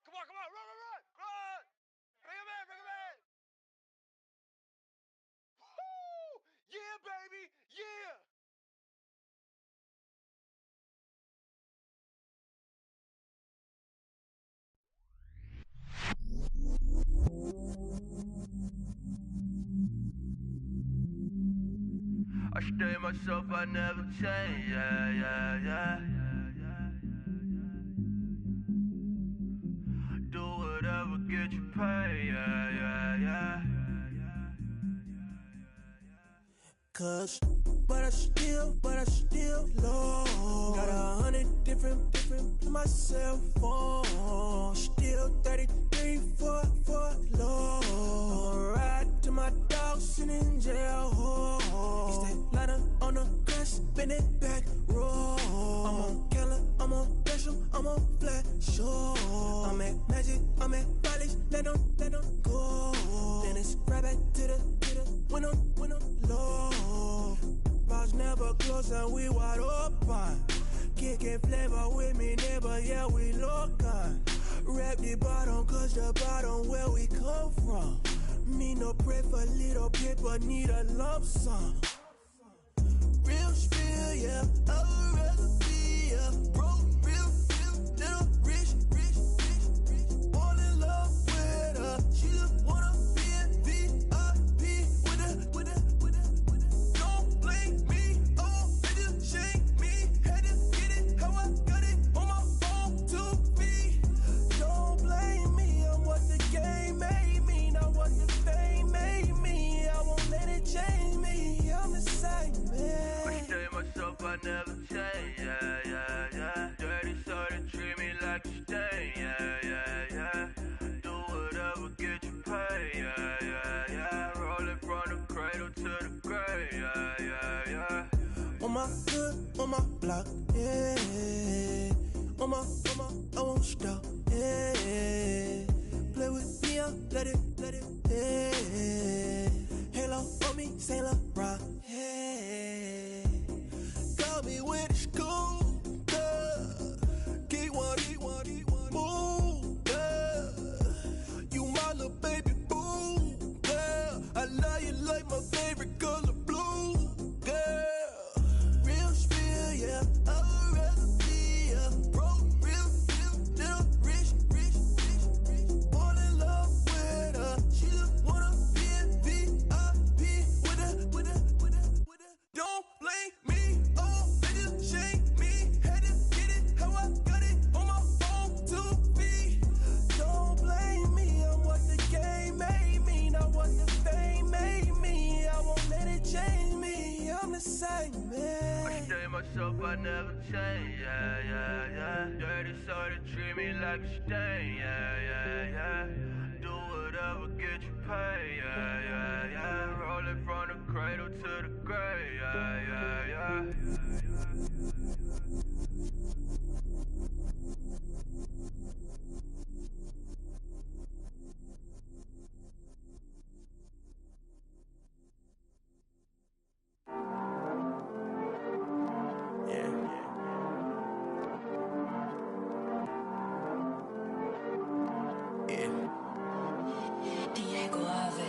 Speaker 5: Come on, run! Bring him in! Woo! Yeah, baby, yeah! I stay myself, I never change, yeah. Do whatever, get you paid, yeah.
Speaker 6: Cause, but I still low. Got 100 different to my cell phone. Still 33 for low. I'ma ride to my dog sitting in jail. It's that ladder on the in it back roll. I'm on Keller, I'm on Gresham, I'm on Flat Shore. I'm at Magic, I'm at Raleigh, let them go. Then it's right back to the when I'm low. Bars never close and we wide open. Kicking flavor with me, neighbor, yeah, we local. Rap the bottom, cause the bottom where we come from. Me no pray for little paper, need a lump sum. Real spill, yeah, I would rather be a broke, real, little rich. All in love with her, she just wanna be in VIP with her. Don't blame me, oh, they just shame me. Had to get it, how I got it, on my phone to be. Don't blame me, I'm what the game made me, not what the fame made me. I won't let it change me, I'm the same man.
Speaker 5: Myself, I never change, yeah. Dirty so they treat me like a stain, yeah. Do whatever, get you paid, yeah. Rolling from the cradle to the grave, yeah.
Speaker 6: On my hood, on my block, yeah. On my, I won't stop, yeah. Play with me, let it, yeah. Halo on me, Saint Laurent, yeah. Got me with the school, yeah. Keep one, move, yeah. You my little baby boo, yeah. I love you like my favorite color blue, yeah. Real spill, yeah. I would rather be a broke, real, little rich. All in love with her, she just wanna be in VIP with her. Don't blame me, oh, they just shame me. Had to get it, how I got it, on my phone to be. Don't blame me, I'm what the game made me, not what the fame made me. I won't let it change me, I'm the same man.
Speaker 5: I stay myself, I never change, yeah. Dirty so they treat me like a stain, yeah. Do whatever, get you paid, yeah. Rolling from the cradle to the grave, yeah.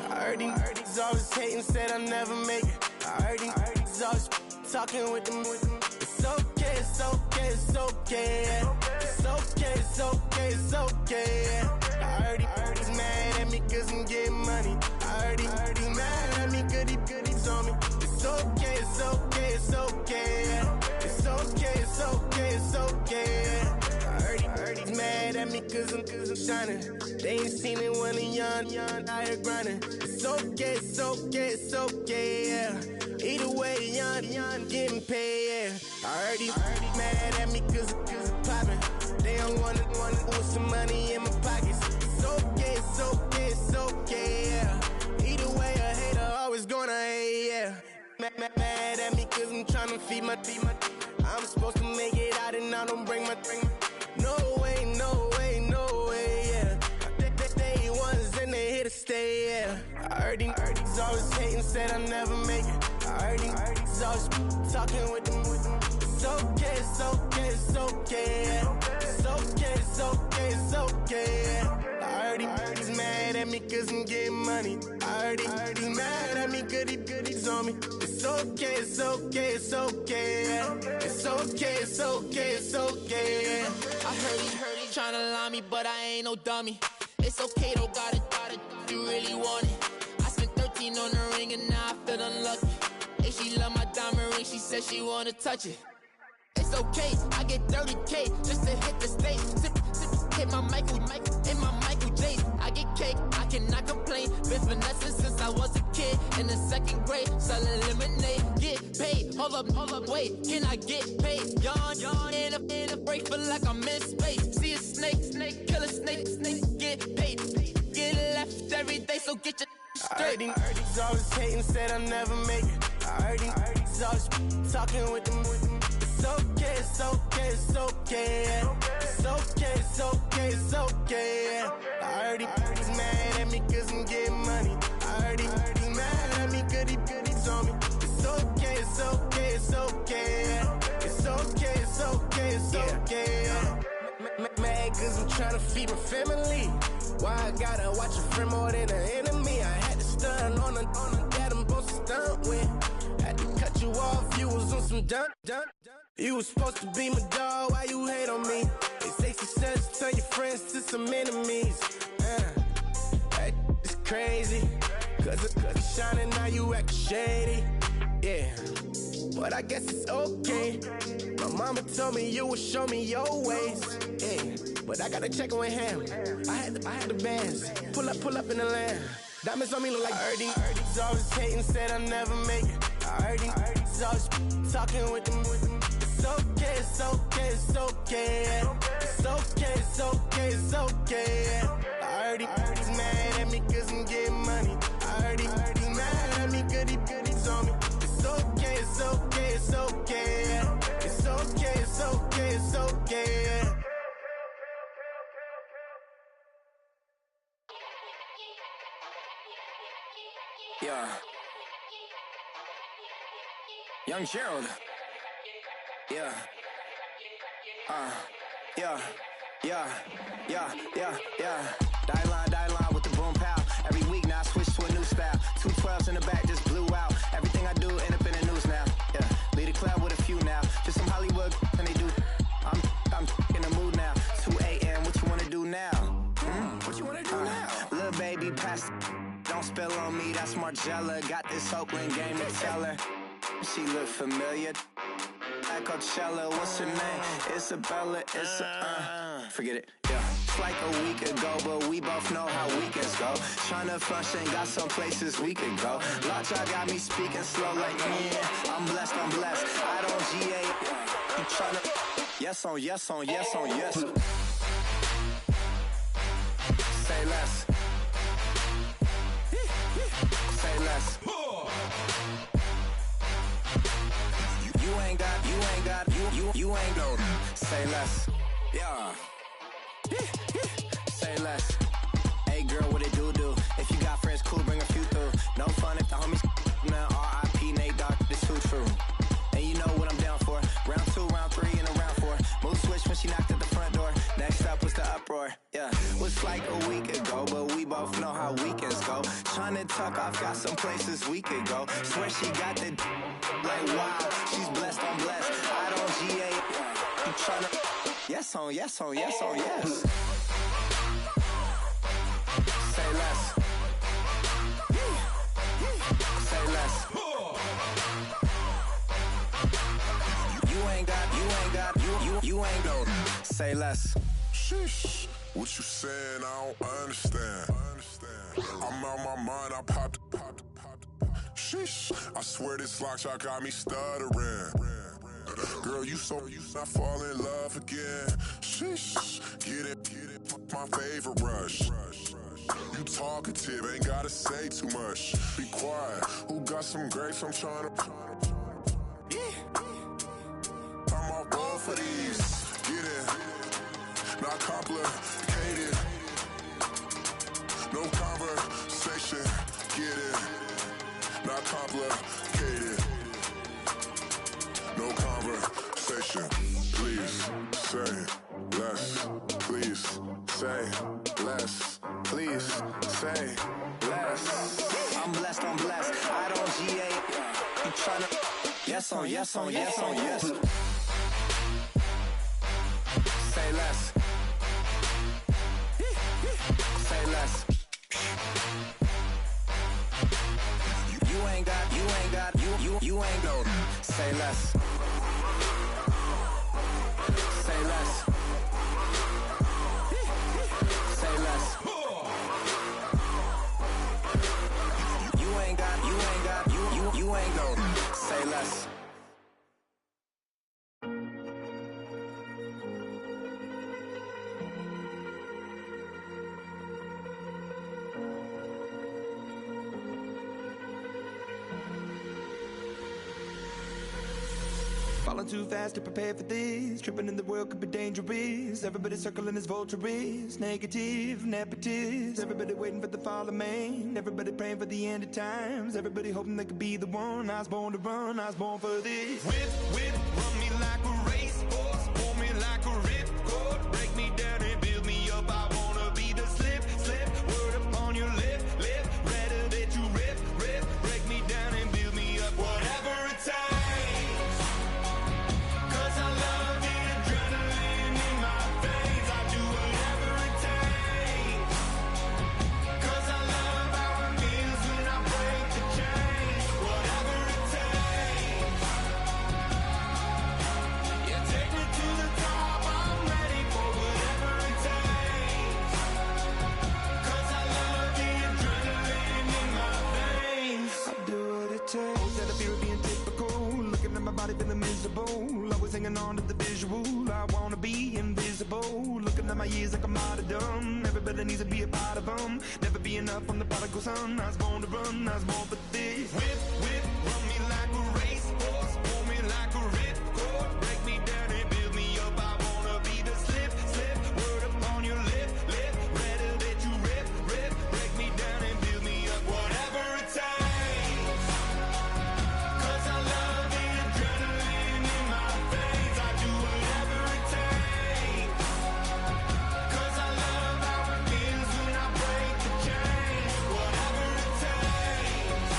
Speaker 6: I heard these always hating, said I never make it. I heard these always talking with them. It's okay, it's okay, it's okay, yeah. It's okay, yeah. I heard he's mad at me cause I'm getting money. I heard he's mad at me cause he's on me. It's okay, yeah. It's okay, yeah. I heard he's mad at me cause I'm shining. They ain't seen it when I'm young, out here grinding. It's okay, yeah. Either way, young, getting paid, yeah. I heard he's mad at me cause I'm popping. They don't wanna put some money in my pockets. It's okay, yeah. Either way, a hater always gonna hate, yeah. Mad at me cause I'm tryna feed my I'm supposed to make it out and I don't bring my No way, yeah. They ones and they here to stay, yeah. I heard these always hating, said I never make it. I heard these always talking with them. It's okay, yeah. It's okay, yeah. I heard he's mad at me cause I'm getting money. I heard he's mad at me cause he's on me. It's okay, yeah. It's okay, yeah.
Speaker 7: I heard he tryna lie me, but I ain't no dummy. It's okay though, got it, you really want it. I spent 13 on the ring and now I feel unlucky. Hey, she love my diamond ring, she said she wanna touch it. It's okay, I get 30K just to hit the stage. Hit my Michael, in my Michael J. I get cake, I cannot complain. Been finessing since I was a kid in the second grade. Selling lemonade, get paid. Hold up, wait, can I get paid? Yawn, in a break, feel like I'm in space. See a snake, kill a snake, get paid. Get left every day, so get your
Speaker 6: I heard these always hating, said I'll never make it. I heard these always talking with them. It's okay, it's okay, it's okay, yeah. It's okay, it's okay, it's okay, yeah. I heard he's mad at me cause I'm getting money. I heard he's mad at me cause he's on me. It's okay, it's okay, it's okay, yeah. It's okay, it's okay, it's okay, yeah. Mad cause I'm tryna feed my family. Why I gotta watch a friend more than an enemy? I had to stun on the that I'm supposed to stunt with. Had to cut you off, you was on some dun. You was supposed to be my dog, why you hate on me? They say success turn your friends to some enemies. That is crazy. Cause you shining, now you acting shady. Yeah, but I guess it's okay. My mama told me you would show me your ways. Yeah, but I gotta check with him. I had the bands. Pull up in the land. Diamonds on me look like I heard these always hating, said I'll never make it. I heard these always talking with them. It's okay, it's okay, it's okay, yeah. It's okay, it's okay, it's okay, yeah. I heard he's mad at me cause I'm getting money. I heard he's mad at me cause he's on me. It's okay, it's okay, it's okay, yeah. It's okay, it's okay, it's okay, yeah.
Speaker 1: Yeah. Young Gerald. Yeah. Yeah. Die line with the boom pow. Every week now I switch to a new style. 212s in the back just blew out. Everything I do end up in the news now. Yeah. Lead a club with a few now. Just some Hollywood and they do. I'm in the mood now. 2 a.m. What you wanna do now? What you wanna do now? Little baby pass. Don't spill on me, that's Margella. Got this Oakland game to tell her. She look familiar. At Coachella, what's her name? Isabella, forget it, yeah. It's like a week ago, but we both know how weekends go. Tryna function, got some places we could go. Lot y'all got me speaking slow like, yeah. I'm blessed. I don't GA. You tryna, yes on yes. Say less. Say less. You ain't got, say less. Yeah. Say less. Hey girl, what it do? If you got friends, cool, bring a few through. No fun if the homies, man, R.I.P. Nate Dogg, this too true. And you know what I'm down for. Round 2, round 3, and a round 4. Mood switch when she knocked at the front door. Next up was the uproar. Yeah, was like a week ago, but we both know how weekends go. Tryna tuck off, got some places we could go. Swear she got the like wow, she's blessed, I'm blessed. I don't GA. You tryna yes on yes. Say less. Say less. You ain't got, say less.
Speaker 8: Sheesh, what you saying? I don't understand. I'm out my mind, I popped. Sheesh, I swear this lock y'all got me stuttering. Girl, you not fall in love again. Sheesh, get it, my favorite rush. You talkative, ain't gotta say too much. Be quiet, who got some grapes? I'm tryna. I'm off ball for these. Get it, not complicated. No conversation, get it, not complicated. No conversation, please say less. Please say less. Please say less.
Speaker 1: I'm blessed. I don't GA. You tryna yes on. Say less. Say less. You ain't got, you ain't got, say less. Say less. Say less. You ain't got, you ain't got, say less.
Speaker 9: Falling too fast to prepare for this. Tripping in the world could be dangerous. Everybody circling as vultures. Negative, nepotist. Everybody waiting for the fall of man. Everybody praying for the end of times. Everybody hoping they could be the one. I was born to run, I was born for this. Whip, whip, run me like a racehorse. Pull me like a ripcord. Break me down and build me up. I wanna be the slip, slip. Word upon your lip, lip. Rather that you rip, rip. Break me down and build me up. Whatever it takes. 'Cause I love the adrenaline in my veins. I do whatever it takes. 'Cause I love how it feels when I break the chains. Whatever it takes. Yeah, take me to the top. I'm ready for whatever it takes. 'Cause I love the adrenaline in my veins. I do what it takes. Out of fear of being typical. Looking at my body feeling miserable. Always hanging on to the visual. I wanna be invisible. Looking at my years like I'm martyrdom. Everybody needs to be a part of them. Never be enough on the prodigal son. I was born to run, I was born for this. Whip, whip, run me like a racehorse. Pull me like a ripcord. Break me down and build me up. I wanna be the slip, slip. Word upon your lip, lip. Rather that you rip, rip. Break me down and build me up. Whatever it takes. 'Cause I love the adrenaline in my veins. I do whatever it takes. 'Cause I love how it feels when I break the chains. Whatever it takes.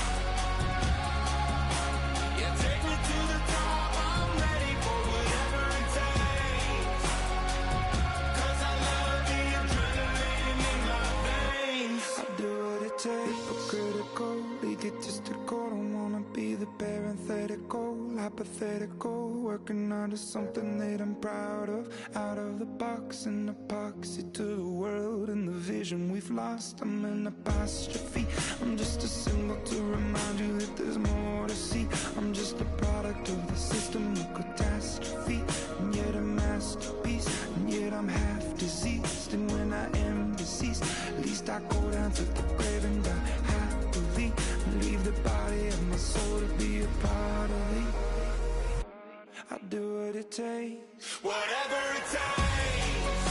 Speaker 9: Yeah, take me to the top. I'm ready for whatever it takes. 'Cause I love the adrenaline in my veins. I do what it takes. For critical, egotistical. Don't wanna be the parenthetical, hypothetical. Working onto something that I'm proud of. Out of the box, an epoxy to the world and the vision we've lost. I'm an apostrophe. I'm just a symbol to remind you that there's more to see. I'm just a product of the system of catastrophe, and yet a masterpiece, and yet I'm half diseased. And when I am deceased, at least I go down to the grave and die happily, and leave the body of my soul to be a part of me. I do what it takes. Whatever it takes.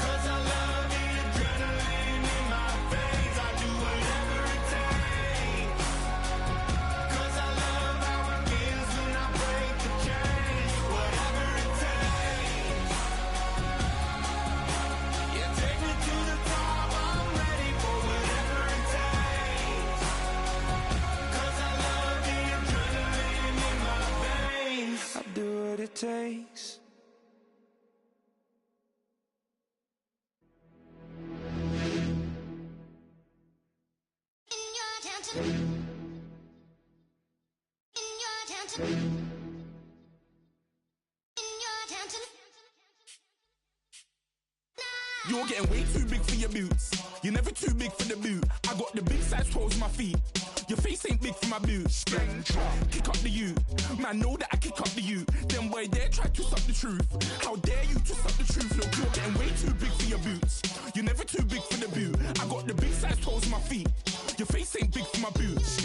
Speaker 9: 'Cause I love the adrenaline in my veins. I do whatever it takes. 'Cause I love how it feels when I break the chains. Whatever it takes. Yeah, take me to the top. I'm ready for whatever it takes. 'Cause I love the adrenaline in my veins. I do what it takes.
Speaker 10: You're getting way too big for your boots. You're never too big for the boot. I got the big size toes on my feet. Your face ain't big for my boots. Kick up the you. Man, know that I kick up the you. Them boy there try to suck the truth. How dare you to suck the truth? Look, you're getting way too big for your boots. You're never too big for the boot. I got the big size toes on my feet. Your face ain't big for my boots.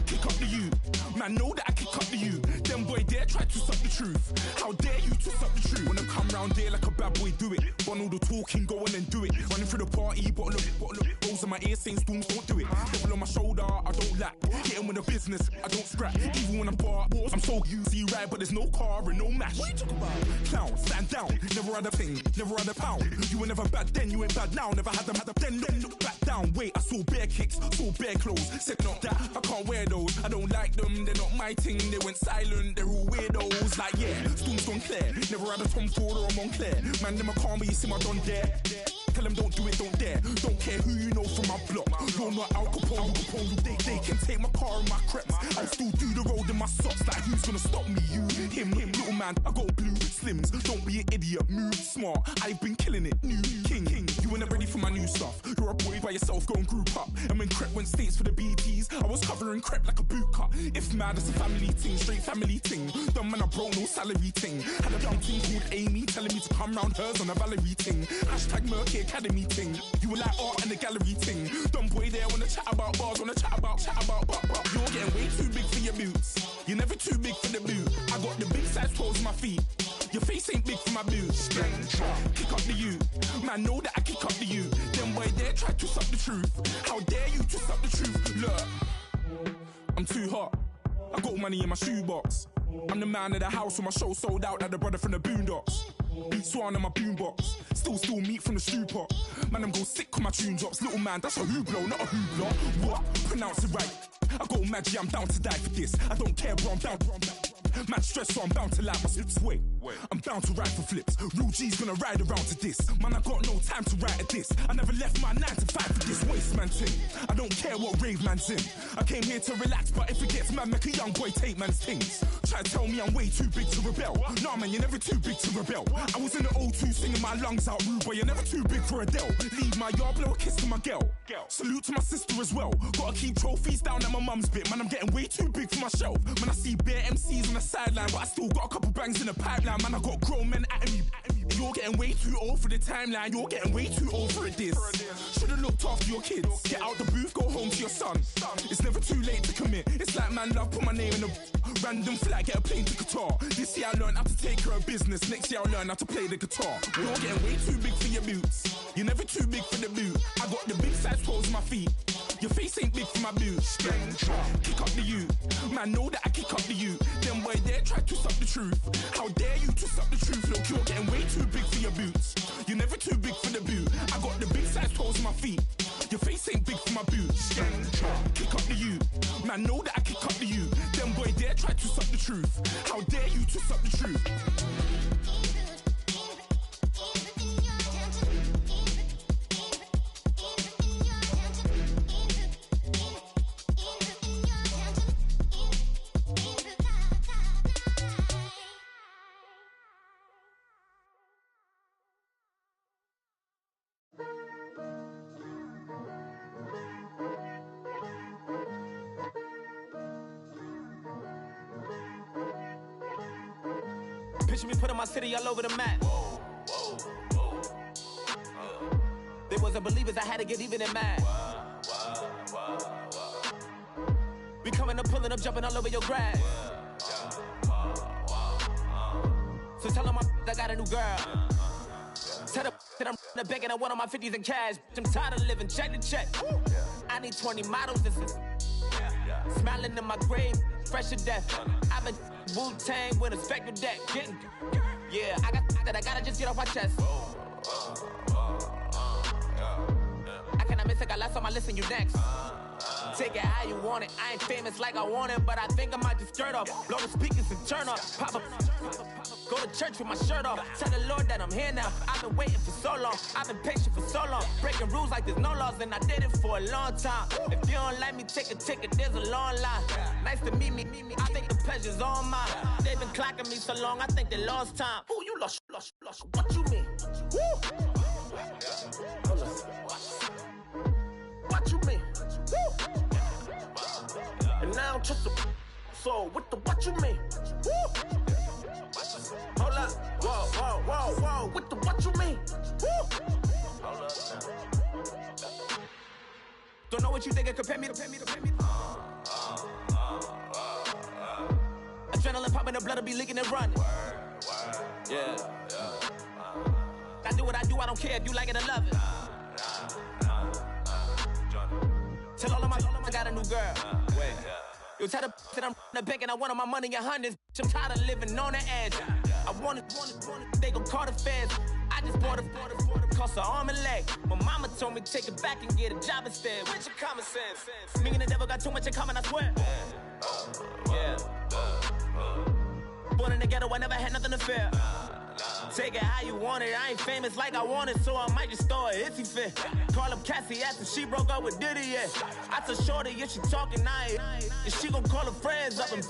Speaker 10: Kick up the you. Man, know that I kick up the you. Them boy there try to suck the truth. How dare you to suck the truth? Wanna come round there like a bad boy, do it. Want all the talking, go on and do it. Running through the party, bottle up. Rolls in my ear saying storms, don't do it. Devil on my shoulder, I don't lack. Hitting with the business, I don't scrap. Even when I'm bar, I'm so easy right, but there's no car and no match. What you talking about? Clown, stand down. Never had a thing, never had a pound. You were never bad then, you ain't bad now. Never had them, then look back down. Wait, I saw bare kicks, saw bare clothes. Said not that, I can't wear those. I don't like them, they're not my thing. They went silent, they're all weirdos. Like yeah, storm's gone clear. Never had a Tom Ford or a Montclair. Man, them I can't, but you see my don there. Tell them don't do it, don't dare. Don't care who you know from my block. You're not Al Capone, they can take my car and my creps. I'll still do the road in my socks. Like who's gonna stop me? You, him, little man. I got blue slims. Don't be an idiot, move smart. I've been killing it, new king. You were never ready for my new stuff. You're a boy by yourself, go and group up. And when Crep went states for the BTs, I was covering Crep like a boot cut. If mad, it's a family thing, straight family thing. Dumb man, I broke no salary thing. Had a young thing called Amy telling me to come round hers on a Valerie thing. Hashtag Murky Academy thing. You were like art and the gallery thing. Dumb boy there wanna chat about bars, wanna chat about. You're getting way too big for your boots. You're never too big for the boot. I got Kick up the you. Man, know that I kick up the you. Them boy there try to suck the truth. How dare you to suck the truth? Look, I'm too hot. I got money in my shoebox. I'm the man of the house when my show sold out like the brother from the Boondocks. Beat Swan on my boombox. Still meat from the stew pot. Man, I'm go sick when my tune drops. Little man, that's a hooplo, not a hoopla. What? Pronounce it right. I go Maggie, I'm down to die for this. I don't care, bro, I'm down. Man stress, so I'm bound to lie my slips. Wait, I'm bound to ride for flips. Real G's gonna ride around to this. Man, I got no time to write at this. I never left my 9 to 5 for this waste man thing. I don't care what rave man's in. I came here to relax, but if it gets mad, make a young boy take man's things. Try to tell me I'm way too big to rebel. Nah, man, you're never too big to rebel. I was in the O2 singing my lungs out, rude, but you're never too big for Adele. Leave my yard, blow a kiss to my girl. Salute to my sister as well. Gotta keep trophies down at my mum's bit. Man, I'm getting way too big for my shelf. Man, I see bare MCs on the sideline, but I still got a couple bangs in the pipeline. Man, I got grown men at me. You're getting way too old for the timeline. You're getting way too old for a diss. Should've looked after your kids. Get out the booth, go home to your son. It's never too late to commit. It's like man love, put my name in a random flight, get a plane to Qatar. This year I learned how to take care of business. Next year I'll learn how to play the guitar. You're getting way too big for your boots. You're never too big for the boot. I got the big size toes on my feet. Your face ain't big for my boots. Kick up the you. Man, know that I kick up the you. Them boy there try to suck the truth. How dare you to suck the truth? Look, you're getting way too big for your boots. You're never too big for the boot. I got the big size toes on my feet. Your face ain't big for my boots. Kick up the you. Man, know that I kick up the you. Them boy there try to suck the truth. How dare you to suck the truth?
Speaker 11: Picture me putting my city all over the map. They wasn't believers, I had to get even and mad. We coming up, pulling up, jumping all over your grass. So tell them I got a new girl. Tell them that I'm the bank and I want all my 50s in cash. I'm tired of living check to check. I need 20 models, this is smiling in my grave, fresh to death. I've been Wu-Tang with a spectre deck. Getting, yeah, I got that, I gotta just get off my chest. I cannot miss it, got last on my list and you next. Take it how you want it, I ain't famous like I want it, but I think I might just skirt off. Blow the speakers and turn up, pop up. Go to church with my shirt off. Tell the Lord that I'm here now. I've been waiting for so long. I've been patient for so long. Breaking rules like there's no laws, and I did it for a long time. If you don't like me, take a ticket. There's a long line. Nice to meet me. I think the pleasure's all mine. They've been clocking me so long. I think they lost time. Who you lost? What you mean? Woo! What you mean? Woo! And now I'm just a so what the what you mean? Woo! Hold up, whoa, what the what you mean? Woo! Hold up now. Don't know what you think, compare me to. Adrenaline popping, the blood will be leaking and running. Yeah. I do what I do, I don't care if you like it or love it. Tell all of my I got a new girl. Wait. Yo, tell the that I'm the bank and I want all my money in hundreds. I'm tired of living on the edge. I want it, they gon' call the feds. I just bought a cost an arm and leg. My mama told me take it back and get a job instead. Where's your common sense? Me and the devil got too much in common, I swear. Yeah. Born in the ghetto, I never had nothing to fear. Take it how you want it, I ain't famous like I want it, so I might just throw a hissy fit. Call up Cassie after she broke up with Diddy, yeah. I told Shorty, if she talking, and she gon' call her friends up and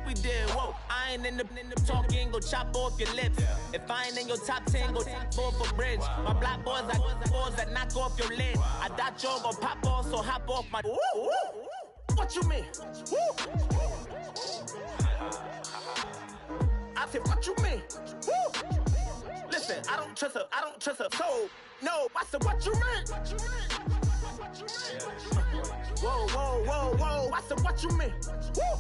Speaker 11: we did, whoa. I ain't in the talking, go chop off your lips. If I ain't in your top 10, go top 4 for bridge. My black boys, I got boys that knock off your lid. I thought y'all gon' pop off, so hop off my. What you mean? I said, what you mean? Woo! Listen, I don't trust her, so, no, I said, what you mean? Whoa, I said, what you mean? Woo!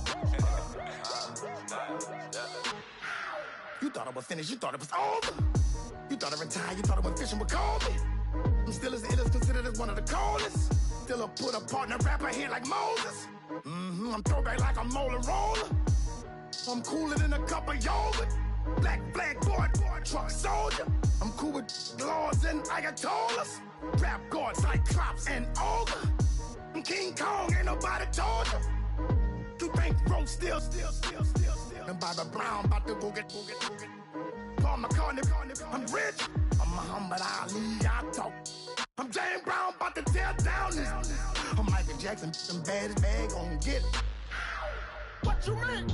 Speaker 11: You thought it was finished, you thought it was over.
Speaker 12: You thought I retired, you thought I went fishing with Kobe. I'm still as ill as considered as one of the coldest. Still a put a partner rapper here like Moses. I'm throwback like a molar roller. I'm cooler than a cup of yogurt. Black flag boy, truck soldier. I'm cool with laws and ayatollahs. Rap god, Cyclops and ogre. I'm King Kong, ain't nobody told you. You think road still. And Bobby Brown about to go get. Paul McCartney, I'm rich. I'm Muhammad Ali, I talk. I'm James Brown, about to tear down this. I'm Michael Jackson, them bad as bad, gon' get it. What you mean?